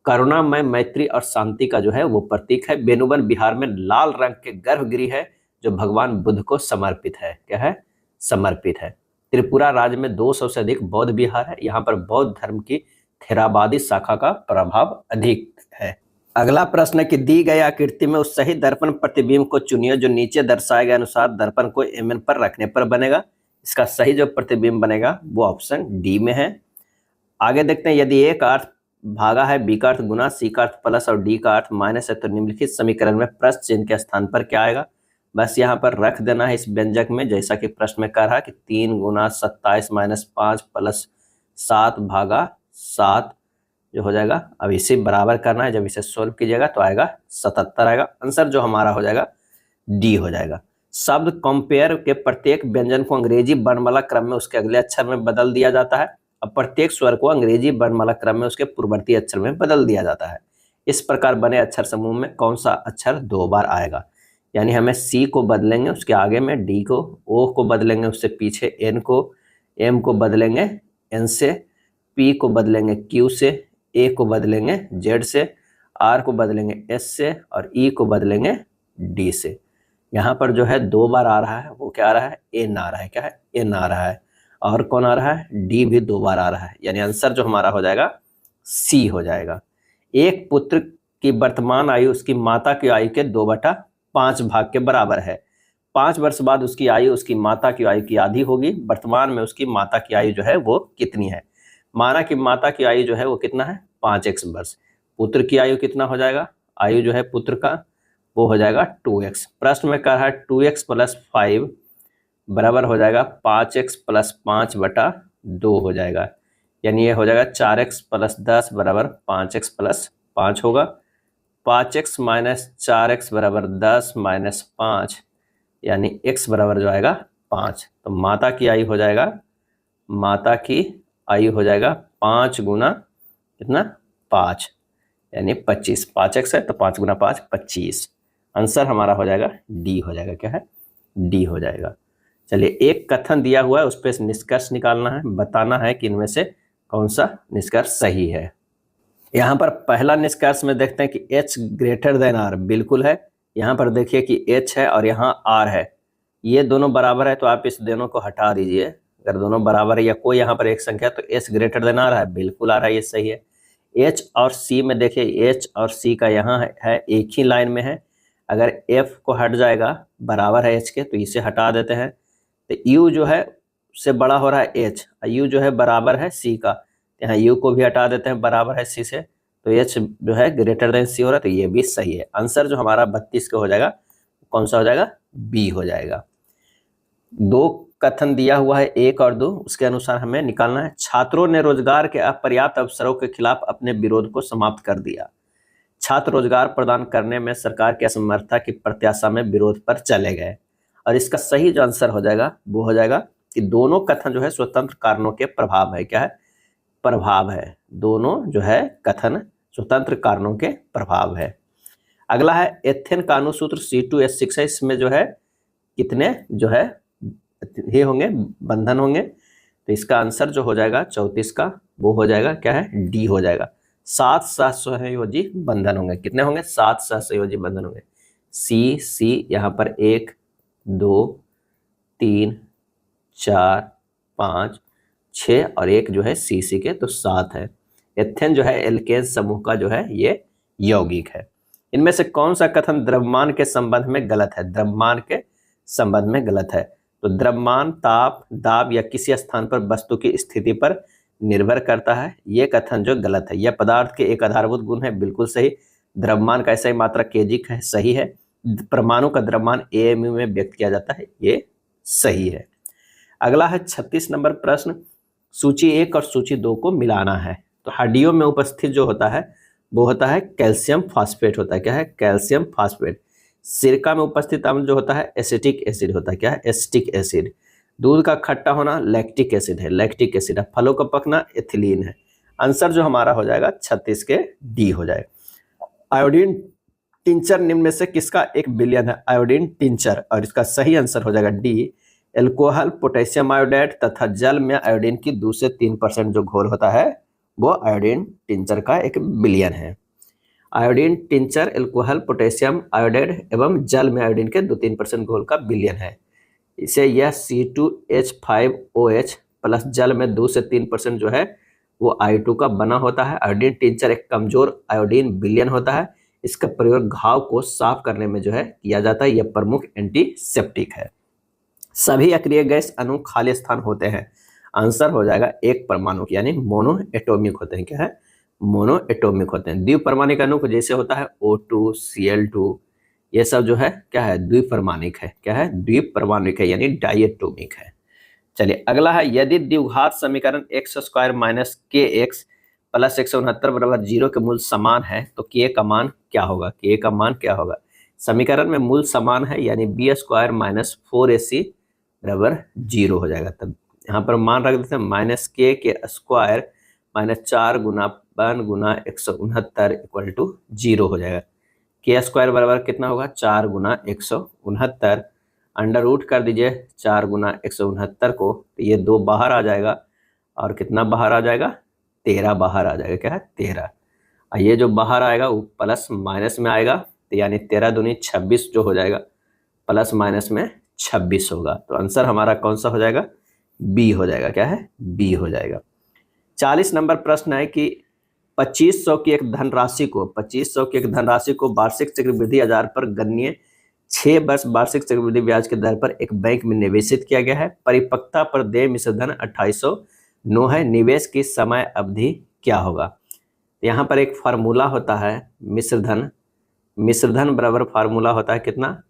करुणामय, मैत्री और शांति का जो है वो प्रतीक है। बेनुवन बिहार में लाल रंग के गर्भगृह है जो भगवान बुद्ध को समर्पित है। क्या है? समर्पित है। त्रिपुरा राज्य में 200 से अधिक बौद्ध विहार है। यहाँ पर बौद्ध धर्म की थेरावादी शाखा का प्रभाव अधिक है। अगला प्रश्न है कि दी गई आकृति में उस सही दर्पण प्रतिबिंब को चुनिए जो नीचे दर्शाए गए अनुसार दर्पण को एमएन पर रखने पर बनेगा। इसका सही जो प्रतिबिंब बनेगा वो ऑप्शन डी में है। आगे देखते हैं, यदि ए का अर्थ भागा है, बी का अर्थ गुना, सी का अर्थ प्लस और डी का अर्थ माइनस है तो निम्नलिखित समीकरण में प्रश्न चिन्ह के स्थान पर क्या आएगा? बस यहाँ पर रख देना है इस व्यंजक में, जैसा कि प्रश्न में कह रहा है कि 3 गुना 27 माइनस 5 प्लस 7 भागा 7 जो हो जाएगा। अब इसे बराबर करना है, जब इसे सोल्व कीजिएगा तो आएगा 77 आएगा। आंसर जो हमारा हो जाएगा डी हो जाएगा। शब्द कंपेयर के प्रत्येक व्यंजन को अंग्रेजी वर्णमाला क्रम में उसके अगले अक्षर में बदल दिया जाता है। अब प्रत्येक स्वर को अंग्रेजी वर्णमाला क्रम में उसके पूर्ववर्ती अक्षर में बदल दिया जाता है। इस प्रकार बने अक्षर समूह में कौन सा अक्षर 2 बार आएगा? यानी हमें सी को बदलेंगे उसके आगे में, डी को, ओ को बदलेंगे उससे पीछे एन को, एम को बदलेंगे एन से, पी को बदलेंगे क्यू से, ए को बदलेंगे जेड से, आर को बदलेंगे एस से और ई को बदलेंगे डी से। यहाँ पर जो है 2 बार आ रहा है वो क्या आ रहा है? एन आ रहा है। क्या है? एन आ रहा है। और कौन आ रहा है? डी भी 2 बार आ रहा है। यानी आंसर जो हमारा हो जाएगा सी हो जाएगा। एक पुत्र की वर्तमान आयु उसकी माता की आयु के 2/5 भाग के बराबर है। 5 वर्ष बाद उसकी आयु उसकी माता की आयु की आधी होगी। वर्तमान में उसकी माता की आयु जो है वो कितनी है? माना कि माता की आयु जो है वो कितना है? 5x वर्ष। पुत्र की आयु कितना हो जाएगा? आयु जो है पुत्र का वो हो जाएगा 2x। प्रश्न में कह रहा है 2x + 5 बराबर हो जाएगा 5x + 5/2 हो जाएगा। यानी ये हो जाएगा 4x + 10 बराबर 5x + 5 होगा। 5x - 4x बराबर 10 - 5 यानी x बराबर जो आएगा 5। तो माता की आयु हो जाएगा 5 गुना कितना? 5 यानी 25। 5x है तो 5 गुना 5 25। आंसर हमारा हो जाएगा डी हो जाएगा। क्या है? डी हो जाएगा। चलिए, एक कथन दिया हुआ है उस पर निष्कर्ष निकालना है, बताना है कि इनमें से कौन सा निष्कर्ष सही है। यहाँ पर पहला निष्कर्ष में देखते हैं कि h > r बिल्कुल है। यहाँ पर देखिए कि h है और यहाँ r है, ये दोनों बराबर है तो आप इस दोनों को हटा दीजिए। अगर दोनों बराबर है या कोई यहाँ पर एक संख्या तो h > r है, बिल्कुल आ रहा है, ये सही है। h और c में देखिए, h और c का यहाँ है एक ही लाइन में है। अगर f को हट जाएगा बराबर है h के तो इसे हटा देते हैं, तो u जो है उससे बड़ा हो रहा है h, u जो है बराबर है c का, यहाँ u को भी हटा देते हैं, बराबर है c से, तो h जो है > c हो रहा है, तो ये भी सही है। आंसर जो हमारा 32 का हो जाएगा कौन सा हो जाएगा? बी हो जाएगा। 2 कथन दिया हुआ है 1 और 2, उसके अनुसार हमें निकालना है। छात्रों ने रोजगार के अपर्याप्त अवसरों के खिलाफ अपने विरोध को समाप्त कर दिया। छात्र रोजगार प्रदान करने में सरकार की असमर्थता की प्रत्याशा में विरोध पर चले गए। और इसका सही जो आंसर हो जाएगा वो हो जाएगा कि दोनों कथन जो है स्वतंत्र कारणों के प्रभाव है। क्या है? प्रभाव है। दोनों जो है कथन स्वतंत्र कारणों के प्रभाव है। अगला है एथेन का अणुसूत्र C2H6 है। इसमें जो है कितने जो है ये होंगे, बंधन होंगे, तो इसका आंसर जो हो जाएगा 34 का वो हो जाएगा क्या है? डी हो जाएगा। 7 सहसंयोजी बंधन होंगे। कितने होंगे? 7 सहसंयोजी बंधन होंगे। सी यहाँ पर 1 2 3 4 5 6 और 1 जो है सी के, तो 7 है। एथेन जो है एल्केन समूह का जो है ये यौगिक है। इनमें से कौन सा कथन द्रव्यमान के संबंध में गलत है? द्रव्यमान के संबंध में गलत है। तो द्रव्यमान ताप, दाब या किसी स्थान पर वस्तु की स्थिति पर निर्भर करता है, ये कथन जो गलत है। यह पदार्थ के एक आधारभूत गुण है, बिल्कुल सही। द्रव्यमान का ऐसा ही मात्रा kg का है, सही है। परमाणु का द्रव्यमान AMU में व्यक्त किया जाता है, ये सही है। अगला है 36 नंबर प्रश्न, सूची 1 और सूची 2 को मिलाना है। तो हड्डियों में उपस्थित जो होता है वो होता है कैल्शियम फास्फेट होता है। क्या है? Calcium phosphate. सिरका में उपस्थित अम्ल जो होता है एसिटिक एसिड होता है। क्या है? Acetic acid. दूध का खट्टा होना लैक्टिक एसिड है, लैक्टिक एसिड है। फलों का पकना एथिलीन है। आंसर जो हमारा हो जाएगा 36 के डी हो जाएगा। आयोडीन टिंचर निम्न में से किसका एक विलयन है? Iodine tincture. और इसका सही आंसर हो जाएगा डी, एल्कोहल, पोटेशियम आयोडाइड तथा जल में आयोडीन की 2 से 3% जो घोल होता है वो आयोडीन टिंचर का एक विलयन है। Iodine tincture, alcohol, potassium iodide एवं जल में आयोडीन के 2-3% घोल का विलयन है। इसे यह C2H5OH प्लस जल में 2 से 3% जो है वो I2 का बना होता है। आयोडीन टिंचर एक कमजोर आयोडीन विलयन होता है। इसका प्रयोग घाव को साफ करने में जो है किया जाता है। यह प्रमुख एंटीसेप्टिक है। सभी अक्रिय गैस अणु खाली स्थान होते हैं। आंसर हो जाएगा एक परमाणु यानी मोनो एटॉमिक होते हैं। क्या है? मोनो एटॉमिक होते हैं। द्विपरमाणिक अणु जैसे होता है O2, Cl2, ये सब जो है क्या है? द्विपरमाणिक है। क्या है? द्विपरमाणिक है यानी डायटोमिक है। चलिए अगला है, यदि द्विघात समीकरण x² माइनस kx प्लस 169 बराबर 0 के मूल समान है तो k का मान क्या होगा? k का मान क्या होगा? समीकरण में मूल समान है यानी b² माइनस 4ac बराबर 0 हो जाएगा। तब यहाँ पर मान रख देते हैं माइनस के स्क्वायर माइनस 4 गुना 1 गुना 169 इक्वल टू 0 हो जाएगा। के स्क्वायर बराबर कितना होगा? 4 गुना 169। अंडर रूट कर दीजिए 4 गुना 169 को, तो ये 2 बाहर आ जाएगा और कितना बाहर आ जाएगा? 13 बाहर आ जाएगा। क्या है? 13। और ये जो बाहर आएगा वो प्लस माइनस में आएगा, तो यानी 13 दूनी 26 जो हो जाएगा, प्लस माइनस में 26 होगा। तो आंसर हमारा कौन सा हो जाएगा? बी हो जाएगा। क्या है? बी हो जाएगा। 40 नंबर प्रश्न है कि 2500 की एक धनराशि को वार्षिक चक्रवृद्धि आधार पर गणनीय 6 वर्ष वार्षिक चक्रवृद्धि ब्याज के दर पर एक बैंक में निवेशित किया गया है। परिपक्वता पर देय मिश्र धन 2809 है। निवेश की समय अवधि क्या होगा? यहाँ पर एक फार्मूला होता है मिश्र धन बराबर फार्मूला होता है कितना?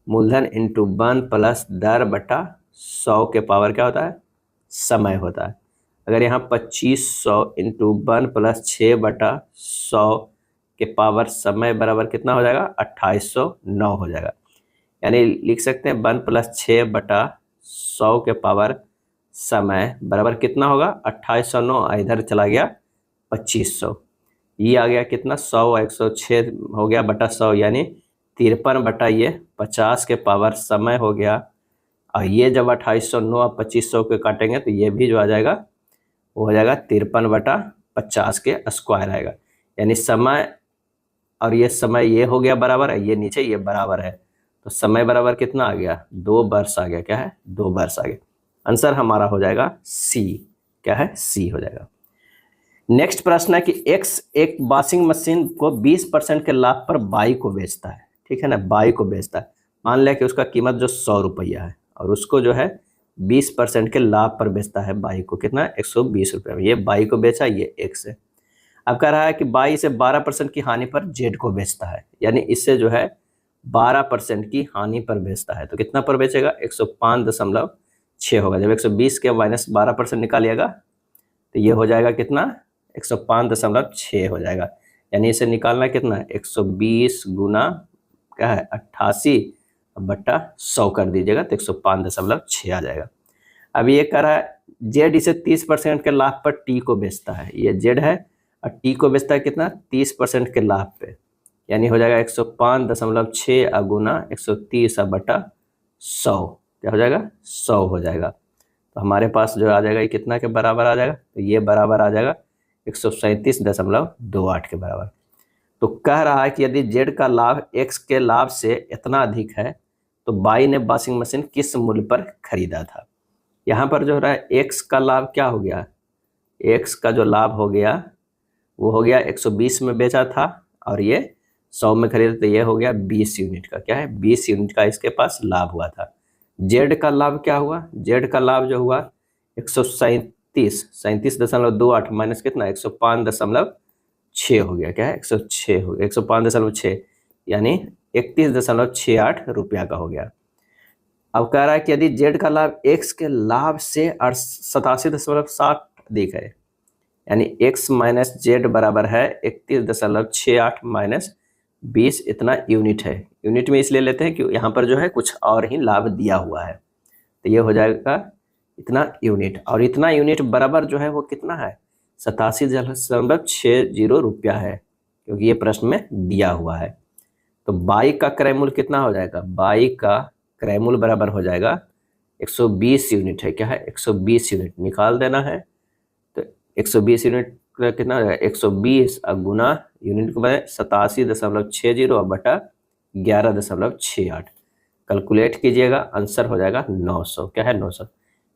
मूलधन इंटू 1 प्लस दर बटा 100 के पावर क्या होता है? समय होता है। अगर यहाँ 2500 इंटू 1 प्लस 6 बटा 100 के पावर समय बराबर कितना हो जाएगा? 2809 हो जाएगा। यानी लिख सकते हैं 1 प्लस 6 बटा 100 के पावर समय बराबर कितना होगा? 2809। इधर चला गया 2500, ये आ गया कितना? 100 106 हो गया बटा 100 यानी 53 बटा ये 50 के पावर समय हो गया। और ये जब 2809 और 2500 के काटेंगे तो ये भी जो आ जाएगा वो हो जाएगा 53 बटा 50 के स्क्वायर आएगा। यानी समय और ये समय ये हो गया बराबर है, ये नीचे ये बराबर है, तो समय बराबर कितना आ गया? 2 वर्ष आ गया। क्या है? 2 वर्ष आ गया। आंसर हमारा हो जाएगा सी। क्या है? सी हो जाएगा। नेक्स्ट प्रश्न है कि एक्स एक वॉशिंग मशीन को 20% के लाभ पर बाई को बेचता है। ठीक है ना? बाई को बेचता है। मान लिया कि उसका कीमत जो 100 रुपया है और उसको जो है 20% के लाभ पर बेचता है बाई को कितना? 120 रुपये में। ये बाई को बेचा, ये एक्स है। अब कह रहा है कि बाई से 12% की हानि पर जेड को बेचता है, यानी इससे जो है 12% की हानि पर बेचता है। तो कितना पर बेचेगा? 105.6 होगा। जब 120 के माइनस 12% निकालिएगा तो ये हो जाएगा कितना? 105.6 हो जाएगा। यानी इसे निकालना कितना? 120 गुना क्या है? 88 बट्टा 100 कर दीजिएगा तो 105.6 आ जाएगा। अब ये कह रहा है जेड इसे 30% के लाभ पर टी को बेचता है। ये जेड है और टी को बेचता है कितना? 30% के लाभ पे, यानी हो जाएगा 105.6 गुना 130 बटा 100 क्या हो जाएगा? 100 हो जाएगा। तो हमारे पास जो आ जाएगा ये कितना के बराबर आ जाएगा? तो ये बराबर आ जाएगा 137.28 के बराबर। तो कह रहा है कि यदि जेड का लाभ एक्स के लाभ से इतना अधिक है तो बाई ने वॉशिंग मशीन किस मूल्य पर खरीदा था? यहाँ पर जो हो रहा है एक्स का लाभ क्या हो गया? एक्स का जो लाभ हो गया वो हो गया 120 में बेचा था और ये 100 में खरीदा, तो ये हो गया 20 यूनिट का। क्या है? 20 यूनिट का इसके पास लाभ हुआ था। जेड का लाभ क्या हुआ? जेड का लाभ जो हुआ 137.28 माइनस कितना? 105.6 106 हो गया। क्या है? 106 हो गया, 105.6 यानी 31.68 रुपया का हो गया। अब कह रहा है कि यदि जेड का लाभ एक्स के लाभ से 87.7 अधिक है, यानी x माइनस जेड बराबर है 31.68 माइनस 20, इतना यूनिट है। यूनिट में इसलिए लेते हैं कि यहाँ पर जो है कुछ और ही लाभ दिया हुआ है, तो ये हो जाएगा इतना यूनिट, और इतना यूनिट बराबर जो है वो कितना है? 87.60 रुपया है, क्योंकि ये प्रश्न में दिया हुआ है। तो बाई का क्रय मूल्य कितना हो जाएगा? बाई का क्रय मूल्य बराबर हो जाएगा 120 यूनिट है। क्या है? 120 यूनिट निकाल देना है। तो 120 यूनिट कितना हो जाएगा? 120 और गुना यूनिट को बने 87.60 और बटा 11.68। कैलकुलेट कीजिएगा, आंसर हो जाएगा 900। क्या है? 900।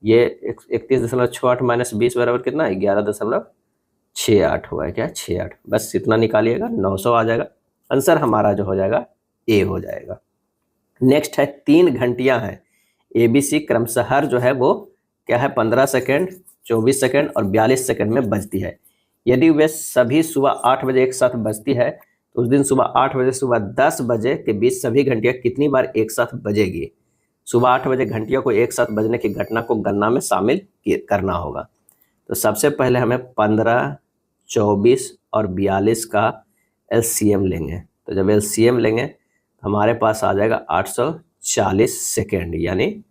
ये 31.68 माइनस 20 बराबर कितना है? 11.68 हुआ है। क्या? 68। बस इतना निकालिएगा, 900 आ जाएगा। आंसर हमारा जो हो जाएगा ए हो जाएगा। नेक्स्ट है 3 घंटियां हैं ABC, क्रमशः जो है वो क्या है? 15 सेकेंड, 24 सेकेंड और 42 सेकेंड में बजती है। यदि वे सभी सुबह 8 बजे एक साथ बजती है तो उस दिन सुबह 8 बजे सुबह 10 बजे के बीच सभी घंटियां कितनी बार एक साथ बजेगी? सुबह 8 बजे घंटियों को एक साथ बजने की घटना को गणना में शामिल करना होगा। तो सबसे पहले हमें 15, 24 और 42 का LCM लेंगे। तो जब LCM लेंगे तो हमारे पास आ जाएगा 840 सेकेंड, यानी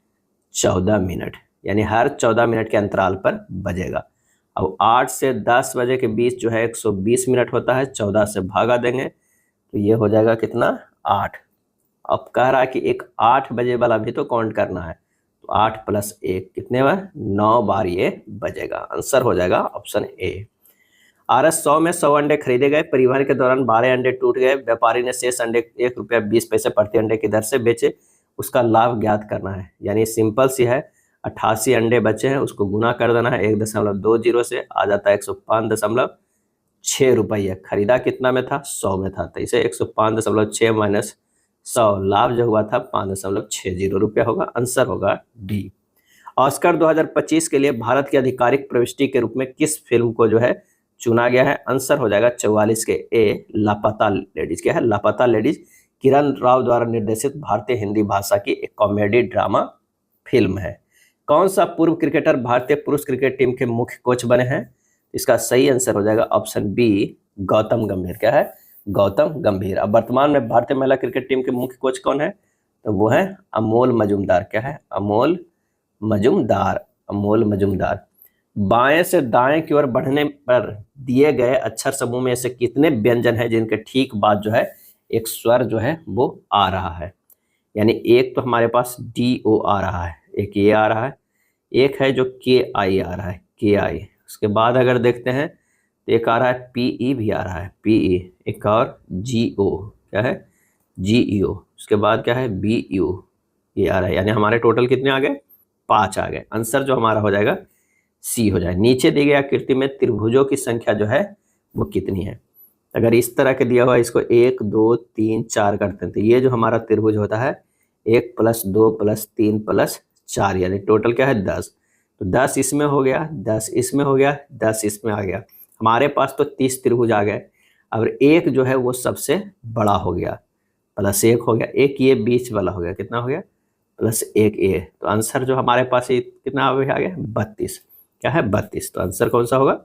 14 मिनट, यानी हर 14 मिनट के अंतराल पर बजेगा। अब 8 से 10 बजे के बीच जो है 120 मिनट होता है, 14 से भागा देंगे तो ये हो जाएगा कितना? 8। अब कह रहा है कि एक 8 बजे वाला भी तो काउंट करना है, तो 8 + 1 कितने बार? 9 बार ये बजेगा। आंसर हो जाएगा ऑप्शन ए। RS 100 में 100 अंडे खरीदे गए, परिवहन के दौरान 12 अंडे टूट गए, व्यापारी ने शेष अंडे ₹1.20 प्रति अंडे की दर से बेचे, उसका लाभ ज्ञात करना है। यानी सिंपल सी है, 88 अंडे बचे हैं, उसको गुना कर देना है 1.20 से, आ जाता है 105.6 रुपये। खरीदा कितना में था? 100 में था, तो इसे 105.6 माइनस 100, लाभ जो हुआ था 5.60 रुपया होगा। आंसर होगा डी। ऑस्कर 2025 के लिए भारत की आधिकारिक प्रविष्टि के रूप में किस फिल्म को जो है चुना गया है? आंसर हो जाएगा 44 के ए, लापता लेडीज। क्या है? लापता लेडीज किरण राव द्वारा निर्देशित भारतीय हिंदी भाषा की एक कॉमेडी ड्रामा फिल्म है। कौन सा पूर्व क्रिकेटर भारतीय पुरुष क्रिकेट टीम के मुख्य कोच बने हैं? इसका सही आंसर हो जाएगा ऑप्शन बी, गौतम गंभीर। क्या है? गौतम गंभीर। अब वर्तमान में भारतीय महिला क्रिकेट टीम के मुख्य कोच कौन है? तो वो है अमोल मजूमदार। क्या है? अमोल मजूमदार। अमोल मजूमदार। बाएं से दाएं की ओर बढ़ने पर दिए गए अक्षर समूह में ऐसे कितने व्यंजन हैं जिनके ठीक बाद जो है एक स्वर जो है वो आ रहा है? यानी एक तो हमारे पास DO आ रहा है, एक ये आ रहा है, एक है जो KI आ रहा है, KI। उसके बाद अगर देखते हैं तो एक आ रहा है PE भी आ रहा है, PE। एक और GO। क्या है? GEO। उसके बाद क्या है? BU ये आ रहा है। यानी हमारे टोटल कितने आ गए? 5 आ गए। आंसर जो हमारा हो जाएगा सी हो जाए। नीचे दी गई आकृति में त्रिभुजों की संख्या जो है वो कितनी है? अगर इस तरह के दिया हुआ इसको 1, 2, 3, 4 करते हैं तो ये जो हमारा त्रिभुज होता है 1 + 2 + 3 + 4, यानी टोटल क्या है? 10। तो 10 इसमें हो गया, 10 इसमें हो गया, 10 इसमें आ गया। हमारे पास तो 30 त्रिभुज आ गए। अब एक जो है वो सबसे बड़ा हो गया, +1 हो गया, एक ये बीच वाला हो गया, कितना हो गया? +1 ये। तो आंसर जो हमारे पास कितना आ गया? 32। क्या है? 32। तो आंसर कौन सा होगा?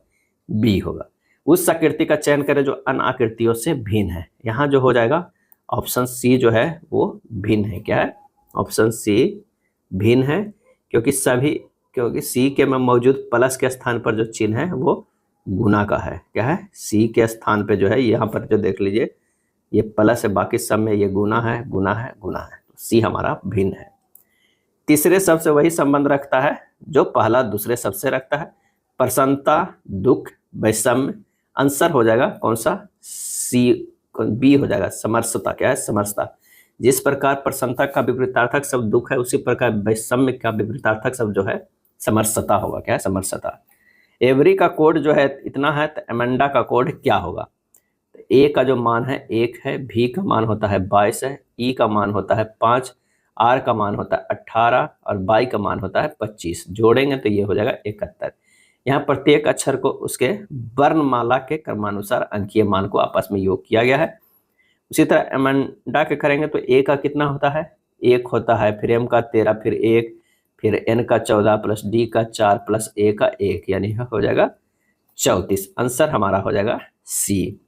बी होगा। उस आकृति का चयन करें जो अन्य आकृतियों से भिन्न है। यहाँ जो हो जाएगा ऑप्शन सी जो है वो भिन्न है। क्या है? ऑप्शन सी भिन्न है, क्योंकि सी के में मौजूद प्लस के स्थान पर जो चिन्ह है वो गुना का है। क्या है? सी के स्थान पे जो है यहाँ पर जो देख लीजिए ये प्लस है, बाकी सब में ये गुना है, गुना है, गुना है। तो सी हमारा भिन्न है। तीसरे शब्द से वही संबंध रखता है जो पहला दूसरे शब्द से रखता है। प्रसन्नता, दुख, वैषम्य। आंसर हो जाएगा कौन सा? सी, बी हो जाएगा, समरसता। क्या है? समरसता। जिस प्रकार प्रसन्नता का विपरीतार्थक शब्द दुख है उसी प्रकार वैषम्य का विपरीतार्थक शब्द जो है समरसता होगा। क्या है? समरसता। एवरी का कोड जो है इतना है, तो एमेंडा का कोड क्या होगा? तो ए का जो मान है 1 है, भी का मान होता है 22 है, ई का मान होता है 5, आर का मान होता है 18 और बाई का मान होता है 25। जोड़ेंगे तो ये हो जाएगा 71। यहाँ प्रत्येक अक्षर को उसके वर्णमाला के क्रमानुसार अंकीय मान को आपस में योग किया गया है। उसी तरह एमेंडा के करेंगे तो ए का कितना होता है, 1 होता है, फिर एम का 13, फिर 1, फिर एन का 14 प्लस डी का 4 प्लस ए का 1, यानी हो जाएगा 34। आंसर हमारा हो जाएगा सी।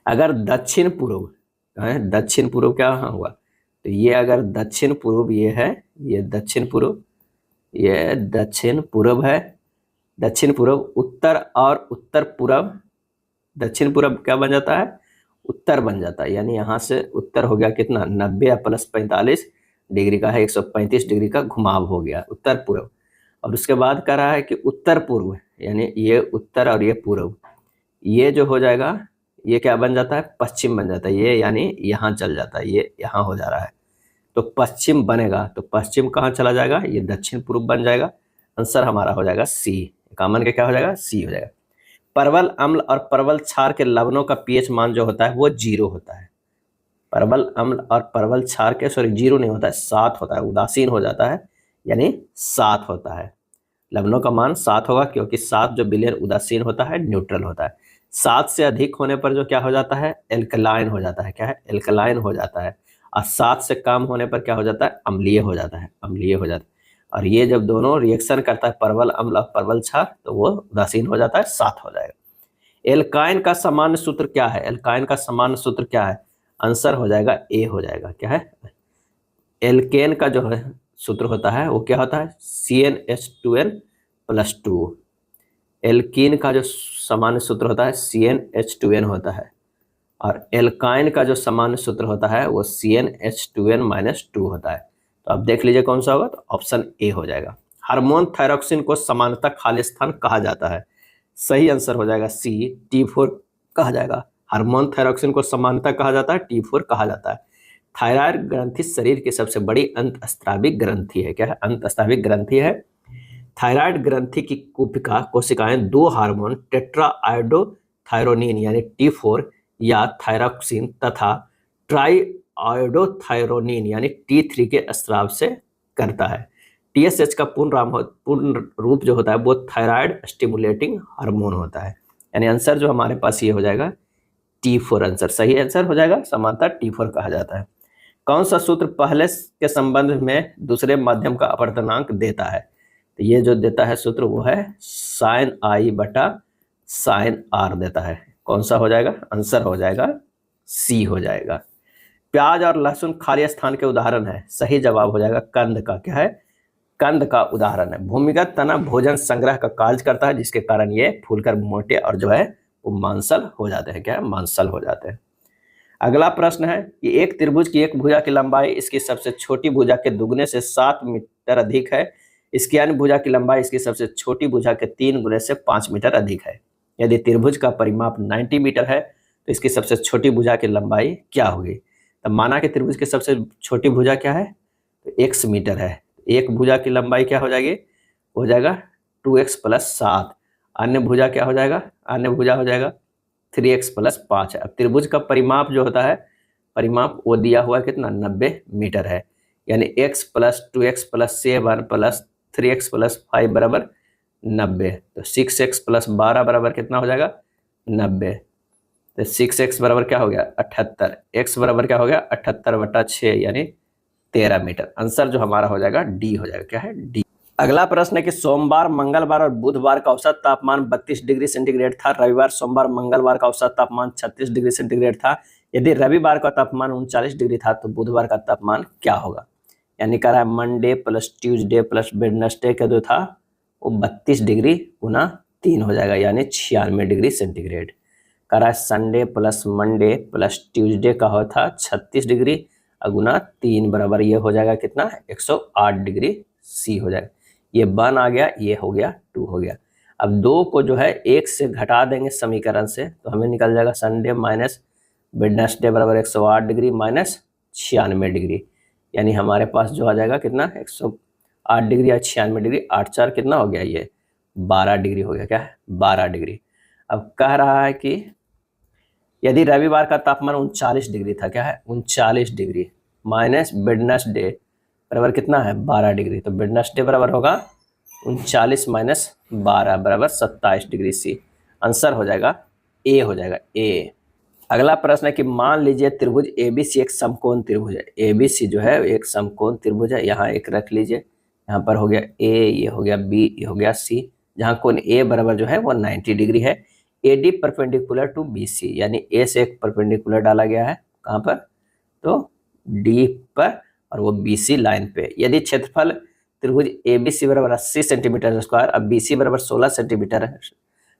अगर दक्षिण पूर्व, दक्षिण पूर्व क्या हुआ, तो ये अगर दक्षिण पूर्व ये है, ये दक्षिण पूर्व, ये दक्षिण पूर्व है, दक्षिण पूर्व उत्तर और उत्तर पूर्व, दक्षिण पूर्व क्या बन जाता है, उत्तर बन जाता है। यानी यहाँ से उत्तर हो गया कितना, 90 प्लस 45 डिग्री का है, 135 डिग्री का घुमाव हो गया उत्तर पूर्व। और उसके बाद कह रहा है कि उत्तर पूर्व, यानी ये उत्तर और ये पूर्व, ये जो हो जाएगा ये क्या बन जाता है, पश्चिम बन जाता है। ये यानी यहाँ चल जाता है, ये यहाँ हो जा रहा है, तो पश्चिम बनेगा, तो पश्चिम कहाँ चला जाएगा, ये दक्षिण पूर्व बन जाएगा। आंसर हमारा हो जाएगा सी। कॉमन के क्या हो जाएगा, सी हो जाएगा। परवल अम्ल और परवल क्षार के लवणों का पीएच मान जो होता है वो 0 होता है। परवल अम्ल और परवल क्षार के 0 नहीं होता है, 7 होता है, उदासीन हो जाता है, यानी 7 होता है। लवणों का मान 7 होगा, क्योंकि 7 जो विलयन उदासीन होता है, न्यूट्रल होता है। 7 से अधिक होने पर जो क्या हो जाता है, एल्कलाइन हो जाता है। क्या है, एल्कलाइन हो जाता है। और 7 से कम होने पर क्या हो जाता है, अम्लीय हो जाता है, अम्लीय हो जाता है। और ये जब दोनों रिएक्शन करता है, परवल अम्ल और परवल क्षार, तो वो उदासीन हो जाता है, 7 हो जाएगा। एल्काइन का सामान्य सूत्र क्या है, एल्काइन का सामान्य सूत्र क्या है, आंसर हो जाएगा ए हो जाएगा। क्या है, एल्केन का जो है सूत्र होता है वो क्या होता है, CnH2n+2। एल्कीन का जो सामान्य सूत्र होता है CnH2n होता है, और एल्काइन का जो सामान्य सूत्र होता है वो CnH2n-2 होता है। तो अब देख लीजिए कौन सा होगा, तो ऑप्शन ए हो जाएगा। हार्मोन थायरॉक्सिन को सामान्यतः खाली स्थान कहा जाता है, सही आंसर हो जाएगा सी, T4 कहा जाएगा। हार्मोन थायरॉक्सिन को सामान्यतः कहा जाता है, T4 कहा जाता है। थायराइड ग्रंथि शरीर की सबसे बड़ी अंतस्त्राविक ग्रंथि है। क्या है, अंतस्त्राविक ग्रंथि है। थायराइड ग्रंथि की कुपिका कोशिकाएं 2 हार्मोन टेट्राआयोडोथायरोनिन यानी T4 या थायरॉक्सिन तथा ट्राईआयोडोथायरोनिन यानी T3 के स्राव से करता है। TSH का पूर्ण रूप जो होता है वो थायराइड स्टिमुलेटिंग हार्मोन होता है। यानी आंसर जो हमारे पास ये हो जाएगा T4, आंसर सही आंसर हो जाएगा, समानता T4 कहा जाता है। कौन सा सूत्र पहले के संबंध में दूसरे माध्यम का अपवर्तनांक देता है, तो ये जो देता है सूत्र वो है sin I बटा sin R देता है। कौन सा हो जाएगा, आंसर हो जाएगा सी हो जाएगा। प्याज और लहसुन खाली स्थान के उदाहरण है, सही जवाब हो जाएगा कंद का। क्या है, कंद का उदाहरण है। भूमिगत तना भोजन संग्रह का कार्य करता है, जिसके कारण ये फूलकर मोटे और जो है वो मांसल हो जाते हैं। क्या है, मांसल हो जाते हैं। अगला प्रश्न है कि एक त्रिभुज की एक भुजा की लंबाई इसकी सबसे छोटी भुजा के दुगने से 7 मीटर अधिक है। इसकी अन्य भुजा की लंबाई इसकी सबसे छोटी भुजा के 3 गुने से 5 मीटर अधिक है। यदि त्रिभुज का परिमाप 90 मीटर है तो इसकी सबसे छोटी भुजा की लंबाई क्या होगी। तब माना कि त्रिभुज की सबसे छोटी भुजा क्या है, तो x मीटर है। एक भुजा की लंबाई क्या हो जाएगी, हो जाएगा 2x + 7। अन्य भुजा क्या हो जाएगा, अन्य भुजा हो जाएगा 3x + 5 है। अब त्रिभुज का परिमाप जो होता है, परिमाप वो दिया हुआ है कितना, 90 मीटर है। यानी x + 2x + 7 + 3x + 5 बराबर 90। तो 6x + 12 बराबर कितना हो जाएगा, 90। तो 6x बराबर क्या हो गया, 78। x बराबर क्या हो गया, 78/6 यानी 13 मीटर। आंसर जो हमारा हो जाएगा डी हो जाएगा। क्या है, डी। अगला प्रश्न है कि सोमवार, मंगलवार और बुधवार का औसत तापमान 32 डिग्री सेंटीग्रेड था। रविवार, सोमवार, मंगलवार का औसत तापमान 36 डिग्री सेंटीग्रेड था। यदि रविवार का तापमान 39 डिग्री था तो बुधवार का तापमान क्या होगा। यानी कह रहा है Monday plus Tuesday plus Wednesday का जो था वो 32 डिग्री गुना 3 हो जाएगा, यानी 96 डिग्री सेंटीग्रेड। कह रहा है Sunday plus Monday plus Tuesday का हो था 36 डिग्री गुना 3 बराबर ये हो जाएगा कितना, 108 डिग्री सी हो जाएगा। ये 1 आ गया, ये हो गया 2 हो गया। अब 2 को जो है 1 से घटा देंगे समीकरण से, तो हमें निकल जाएगा संडे माइनस वेडनेसडे बराबर 108 डिग्री माइनस 96 डिग्री। यानी हमारे पास जो आ जाएगा कितना, 108 डिग्री या 96 डिग्री, 8 4 कितना हो गया, ये 12 डिग्री हो गया। क्या है, 12 डिग्री। अब कह रहा है कि यदि रविवार का तापमान 39 डिग्री था, क्या है 39 डिग्री माइनस वेडनेसडे बराबर कितना है 12 डिग्री, तो वेडनेसडे बराबर होगा 39 माइनस 12 बराबर 27 डिग्री सी। आंसर हो जाएगा ए, हो जाएगा ए। अगला प्रश्न है कि मान लीजिए त्रिभुज एबीसी एक समकोण त्रिभुज है। एबीसी जो है एक समकोण त्रिभुज है। यहाँ एक रख लीजिए, यहाँ पर हो गया ए, ये हो गया बी, ये हो गया सी, जहाँ कोण ए बराबर जो है वो 90 डिग्री है। एडी परपेंडिकुलर टू बीसी, यानी ए से एक परपेंडिकुलर डाला गया है, कहाँ पर, तो डी पर, और वो बीसी लाइन पे। यदि क्षेत्रफल त्रिभुज एबीसी बराबर 80 सेंटीमीटर स्क्वायर, अब बीसी बराबर 16 सेंटीमीटर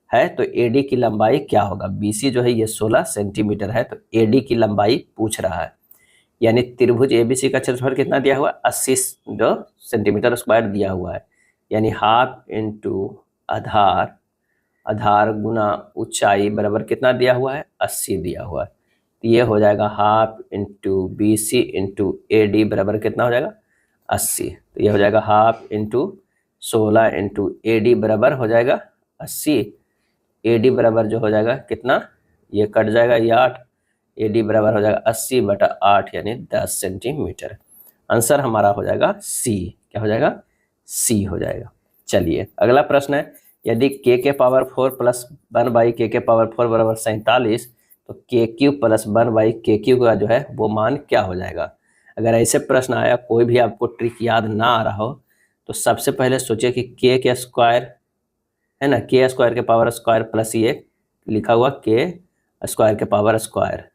है, तो एडी की लंबाई क्या होगा। बीसी जो है ये 16 सेंटीमीटर है, तो एडी की लंबाई पूछ रहा है। यानी त्रिभुज एबीसी का क्षेत्रफल कितना दिया हुआ, 80 सेंटीमीटर स्क्वायर दिया हुआ है, यानी हाफ इंटू आधार, आधार गुना ऊंचाई बराबर कितना दिया हुआ है, 80 दिया हुआ है। तो ये हो जाएगा half into B C into A D बराबर कितना हो जाएगा, 80। तो ये हो जाएगा half into 16 into A D बराबर हो जाएगा 80। ए डी बराबर जो हो जाएगा कितना, ये कट जाएगा, ये 8, ए डी बराबर हो जाएगा 80/8 यानी 10 सेंटीमीटर। आंसर हमारा हो जाएगा सी। क्या हो जाएगा, सी हो जाएगा। चलिए अगला प्रश्न है, यदि k के पावर 4 प्लस 1/k के पावर 4 बराबर 47, तो KQ प्लस 1/KQ का जो है वो मान क्या हो जाएगा। अगर ऐसे प्रश्न आया, कोई भी आपको ट्रिक याद ना आ रहा हो, तो सबसे पहले सोचिए कि k के स्क्वायर है ना, के स्क्वायर के पावर स्क्वायर प्लस ये लिखा हुआ के स्क्वायर के पावर स्क्वायर,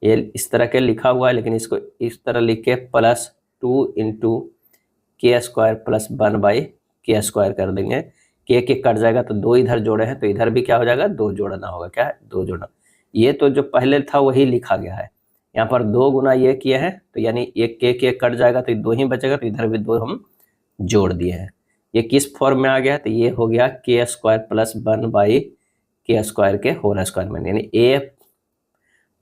ये इस तरह के लिखा हुआ है, लेकिन इसको इस तरह लिख के प्लस 2 इंटू के स्क्वायर प्लस 1/के स्क्वायर कर देंगे। के कट जाएगा तो 2 इधर जोड़े हैं, तो इधर भी क्या हो जाएगा, 2 जोड़ना होगा। क्या है, 2 जोड़ना। ये तो जो पहले था वही लिखा गया है, यहाँ पर 2 गुना ये किए हैं, तो यानी एक के कट जाएगा तो 2 ही बचेगा, तो इधर भी 2 हम जोड़ दिए हैं। ये किस फॉर्म में आ गया, तो ये हो गया के स्क्वायर प्लस 1/के स्क्वायर के होल स्क्वायर में, यानी ए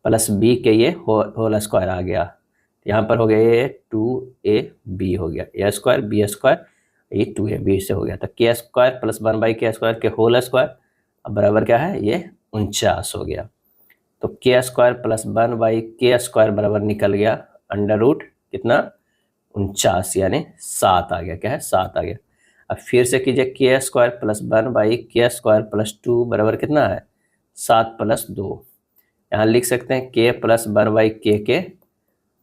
प्लस बी के ये होल स्क्वायर आ गया। यहाँ पर हो गया ये 2ab हो गया, ए स्क्वायर बी स्क्वायर, ये 2ab से हो गया। तो के स्क्वायर प्लस 1/के स्क्वायर के होल स्क्वायर अब बराबर क्या है, ये 49 हो गया। तो के स्क्वायर प्लस 1/के स्क्वायर बराबर निकल गया अंडर रूट कितना, 49, यानी 7 आ गया। क्या है, 7 आ गया। अब फिर से कीजिए, के स्क्वायर प्लस 1/के स्क्वायर प्लस 2 बराबर कितना है, 7 प्लस 2। यहाँ लिख सकते हैं के प्लस 1/के के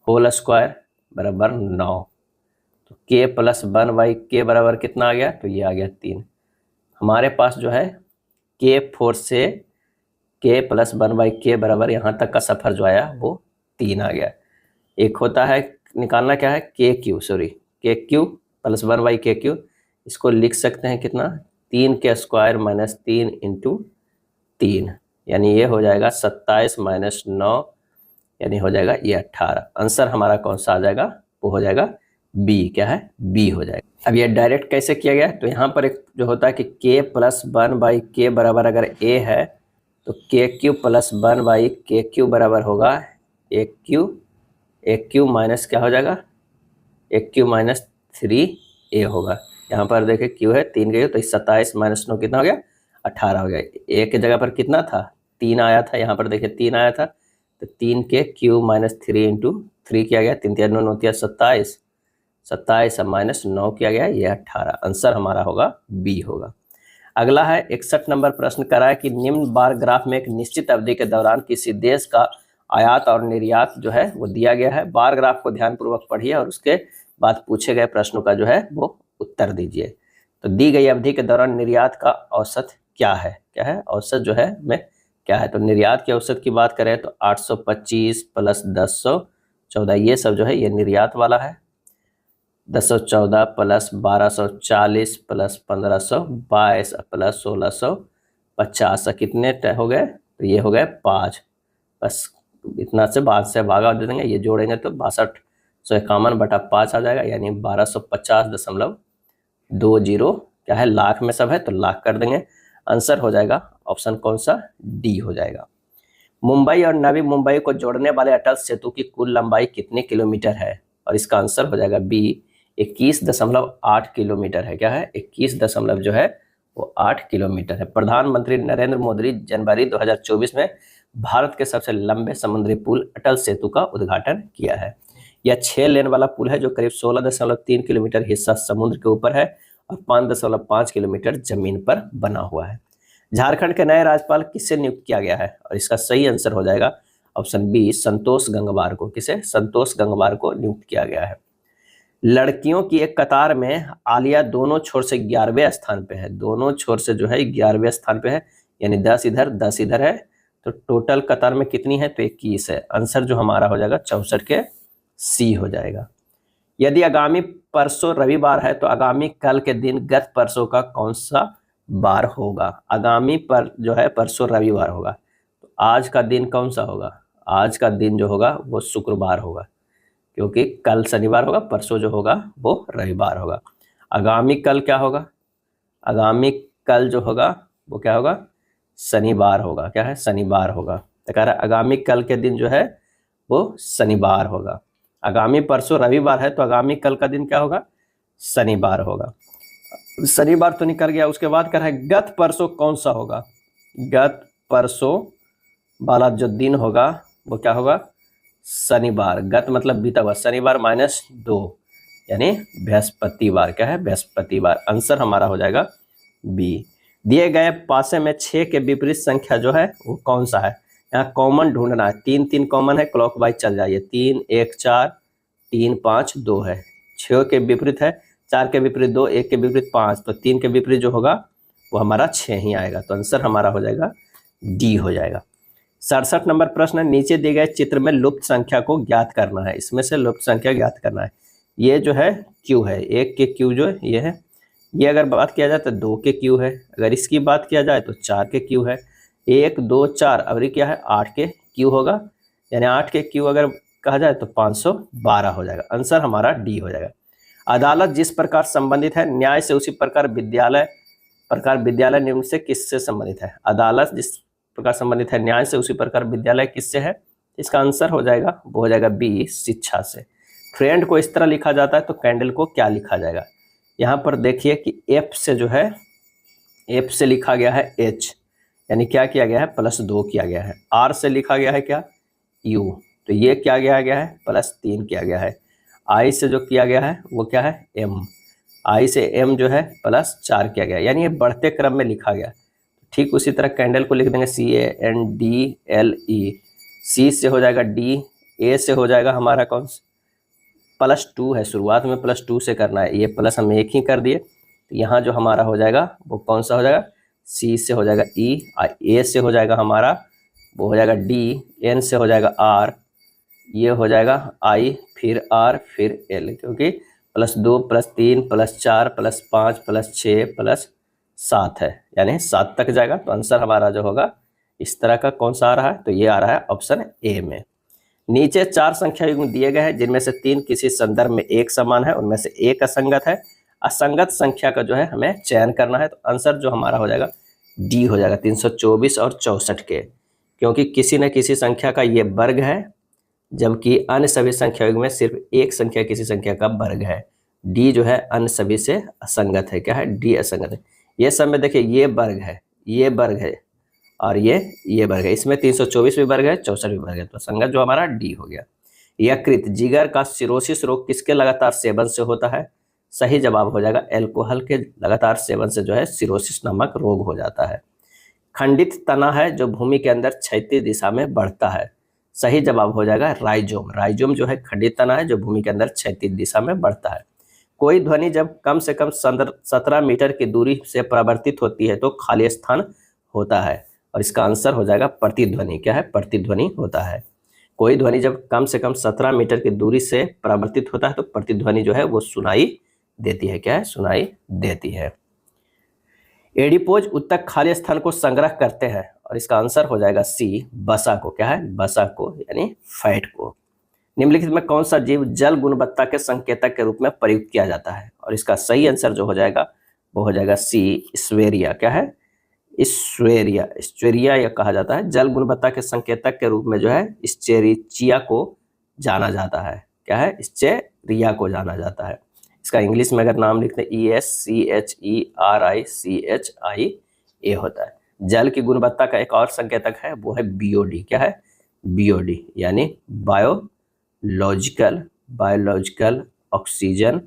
होल स्क्वायर बराबर 9। तो के प्लस 1/के बराबर कितना आ गया, तो ये आ गया 3। हमारे पास जो है के 4 से के प्लस 1/के बराबर यहाँ तक का सफ़र जो आया वो 3 आ गया। एक होता है निकालना, क्या है, के क्यू प्लस 1/के, इसको लिख सकते हैं कितना, 3 के स्क्वायर माइनस 3 इंटू 3, यानी ये हो जाएगा 27 माइनस 9, यानी हो जाएगा ये 18। आंसर हमारा कौन सा आ जाएगा, वो हो जाएगा बी। क्या है, बी हो जाएगा। अब ये डायरेक्ट कैसे किया गया, तो यहाँ पर एक जो होता है कि के प्लस 1/के बराबर अगर ए है, तो के क्यू प्लस 1/के क्यू बराबर होगा एक क्यू माइनस क्या हो जाएगा, एक क्यू माइनस 3a होगा। यहाँ पर देखें क्यू है 3 गई, तो 27 माइनस 9 कितना हो गया, 18 हो गया। ए के जगह पर कितना था, 3 आया था, यहाँ पर देखिए 3 आया था, तो 3 के क्यू माइनस 3 इंटू 3 किया गया, 3 3 9 9 27, 27 माइनस 9 किया गया, ये 18। आंसर हमारा होगा बी होगा। अगला है 61 नंबर प्रश्न करा है कि निम्न बार ग्राफ में एक निश्चित अवधि के दौरान किसी देश का आयात और निर्यात जो है वो दिया गया है। बार ग्राफ को ध्यानपूर्वक पढ़िए और उसके बाद पूछे गए प्रश्नों का जो है वो उत्तर दीजिए। तो दी गई अवधि के दौरान निर्यात का औसत क्या है, क्या है औसत जो है में क्या है, तो निर्यात के औसत की बात करें तो 825 प्लस 1014, ये सब जो है ये निर्यात वाला है। 1014 प्लस 1240 प्लस 1522 प्लस 1650, कितने हो गए, तो ये हो गए 5। बस इतना से बाद से भागा दे देंगे, ये जोड़ेंगे तो 6251/5 आ जाएगा, यानी 1250.20 क्या है, लाख में सब है तो लाख कर देंगे। आंसर हो जाएगा ऑप्शन कौन सा, डी हो जाएगा। मुंबई और नवी मुंबई को जोड़ने वाले अटल सेतु की कुल लंबाई कितने किलोमीटर है, और इसका आंसर हो जाएगा बी 21.8 किलोमीटर है। क्या है, 21 जो है वो 8 किलोमीटर है। प्रधानमंत्री नरेंद्र मोदी जनवरी 2024 में भारत के सबसे लंबे समुद्री पुल अटल सेतु का उद्घाटन किया है। यह 6 लेन वाला पुल है जो करीब 16.3 किलोमीटर हिस्सा समुद्र के ऊपर है और 5.5 किलोमीटर जमीन पर बना हुआ है। झारखंड के नए राज्यपाल किसे नियुक्त किया गया है? और इसका सही आंसर हो जाएगा ऑप्शन बी, संतोष गंगवार को। किसे? संतोष गंगवार को नियुक्त किया गया है। लड़कियों की एक कतार में आलिया दोनों छोर से 11वें स्थान पे है। दोनों छोर से जो है 11वें स्थान पे है, यानी 10 इधर 10 इधर है, तो टोटल कतार में कितनी है? तो 21 है। आंसर जो हमारा हो जाएगा 64 के सी हो जाएगा। यदि आगामी परसों रविवार है तो आगामी कल के दिन गत परसों का कौन सा बार होगा? आगामी पर जो है परसों रविवार होगा, तो आज का दिन कौन सा होगा? आज का दिन जो होगा वो शुक्रवार होगा, क्योंकि कल शनिवार होगा, परसों जो होगा वो रविवार होगा। आगामी कल क्या होगा? आगामी कल जो होगा वो क्या होगा? शनिवार होगा। क्या है? शनिवार होगा। तो कह रहा है आगामी कल के दिन जो है वो शनिवार होगा। आगामी परसों रविवार है तो आगामी कल का दिन क्या होगा? शनिवार होगा। शनिवार तो निकल गया, उसके बाद कह रहा है गत परसों कौन सा होगा? गत परसों वाला जो दिन होगा वो क्या होगा? शनिवार। गत मतलब बीता हुआ, शनिवार -2 यानी बृहस्पतिवार। क्या है? बृहस्पतिवार। आंसर हमारा हो जाएगा बी। दिए गए पासे में 6 के विपरीत संख्या जो है वो कौन सा है? यहाँ कॉमन ढूंढना है। 3 3 कॉमन है, क्लॉकवाइज चल जाइए। 3 1 4, 3 5 2 है। 6 के विपरीत है, 4 के विपरीत 2, 1 के विपरीत 5, तो 3 के विपरीत जो होगा वो हमारा 6 ही आएगा। तो आंसर हमारा हो जाएगा डी हो जाएगा। 67 नंबर प्रश्न है, नीचे दिए गए चित्र में लुप्त संख्या को ज्ञात करना है। इसमें से लुप्त संख्या ज्ञात करना है। ये जो है क्यू है, 1 के क्यू जो ये है, ये अगर बात किया जाए तो 2 के क्यू है। अगर इसकी बात किया जाए तो 4 के क्यू है। 1 2 4, अब ये क्या है? 8 के क्यू होगा, यानी 8 के क्यू अगर कहा जाए तो 512 हो जाएगा। आंसर हमारा डी हो जाएगा। अदालत जिस प्रकार संबंधित है न्याय से उसी प्रकार विद्यालय निम्न से किससे संबंधित है? अदालत जिस प्रकार संबंधित है न्याय से उसी प्रकार विद्यालय किससे है? इसका आंसर हो जाएगा वो हो जाएगा बी, शिक्षा से। फ्रेंड को इस तरह लिखा जाता है तो कैंडल को क्या लिखा जाएगा? यहाँ पर देखिए कि एफ से जो है, एफ से लिखा गया है एच, यानी क्या किया गया है? +2 किया गया है। आर से लिखा गया है क्या? यू, तो ये क्या किया गया है? +3 किया गया है। आई से जो किया गया है वो क्या है? एम, आई से एम जो है +4 किया गया, यानी ये बढ़ते क्रम में लिखा गया। ठीक उसी तरह कैंडल को लिख देंगे CANDLE। सी से हो जाएगा डी, ए से हो जाएगा हमारा कौन सा? +2 है, शुरुआत में +2 से करना है, ये प्लस हम एक ही कर दिए, तो यहाँ जो हमारा हो जाएगा वो कौन सा हो जाएगा? सी से हो जाएगा ई, ए से हो जाएगा हमारा वो हो जाएगा डी, एन से हो जाएगा आर, ये हो जाएगा आई, फिर आर, फिर एल, क्योंकि +2 +3 +4 +5 +6 +7 है, यानी 7 तक जाएगा। तो आंसर हमारा जो होगा इस तरह का कौन सा आ रहा है? तो ये आ रहा है ऑप्शन ए में। नीचे 4 संख्या युग्म दिए गए हैं जिनमें से 3 किसी संदर्भ में एक समान है, उनमें से एक असंगत है। असंगत संख्या का जो है हमें चयन करना है, तो आंसर जो हमारा हो जाएगा डी हो जाएगा, 324 और 64 के, क्योंकि किसी न किसी संख्या का ये वर्ग है, जबकि अन्य सभी संख्या युग्म में सिर्फ एक संख्या किसी संख्या का वर्ग है। डी जो है अन्य सभी से असंगत है। क्या है? डी असंगत है। ये सब में देखिए ये वर्ग है, ये वर्ग है और ये वर्ग है, इसमें 324 भी वर्ग है, 64 भी वर्ग है, तो संगत जो हमारा डी हो गया। यकृत जिगर का सिरोसिस रोग किसके लगातार सेवन से होता है? सही जवाब हो जाएगा एल्कोहल के लगातार सेवन से जो है सिरोसिस नामक रोग हो जाता है। खंडित तना है जो भूमि के अंदर क्षैतिज दिशा में बढ़ता है। सही जवाब हो जाएगा राइजोम। राइजोम जो है खंडित तना है जो भूमि के अंदर क्षैतिज दिशा में बढ़ता है। कोई ध्वनि जब कम से कम 17 मीटर की दूरी से परावर्तित होती है तो खाली स्थान होता है, और इसका आंसर हो जाएगा प्रतिध्वनि। क्या है? प्रतिध्वनि होता है। कोई ध्वनि जब कम से कम 17 मीटर की दूरी से परावर्तित होता है तो प्रतिध्वनि जो है वो सुनाई देती है। क्या है? सुनाई देती है। एडिपोज उत्तक खाली स्थान को संग्रह करते हैं, और इसका आंसर हो जाएगा सी, वसा को। क्या है? वसा को, यानी फैट को। निम्नलिखित में कौन सा जीव जल गुणवत्ता के संकेतक के रूप में प्रयुक्त किया जाता है? और इसका सही आंसर जो हो जाएगा वो हो जाएगा सी, स्वेरिया। क्या है? स्वेरिया, स्वेरिया यह कहा जाता है। जल गुणवत्ता के संकेतक के रूप में जो है स्चेरिचिया को जाना जाता है। क्या है? स्चेरिया को जाना जाता है। इसका इंग्लिश में अगर नाम लिखते हैं ESCHERICHIA होता है। जल की गुणवत्ता का एक और संकेतक है वो है BOD। क्या है? BOD, यानी बायोलॉजिकल ऑक्सीजन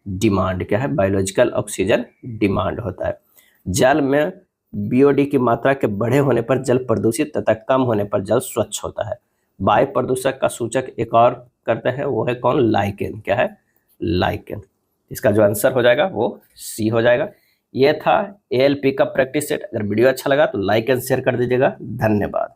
डिमांड क्या है, बायोलॉजिकल ऑक्सीजन डिमांड होता है। जल में बीओडी की मात्रा के बढ़े होने पर जल प्रदूषित तथा कम होने पर जल स्वच्छ होता है। वायु प्रदूषक का सूचक एक और करते हैं, वो है कौन, लाइकेन। क्या है, लाइकेन। इसका जो आंसर हो जाएगा वो सी हो जाएगा। ये था एएलपी का प्रैक्टिस सेट। अगर वीडियो अच्छा लगा तो लाइक एंड शेयर कर दीजिएगा। धन्यवाद।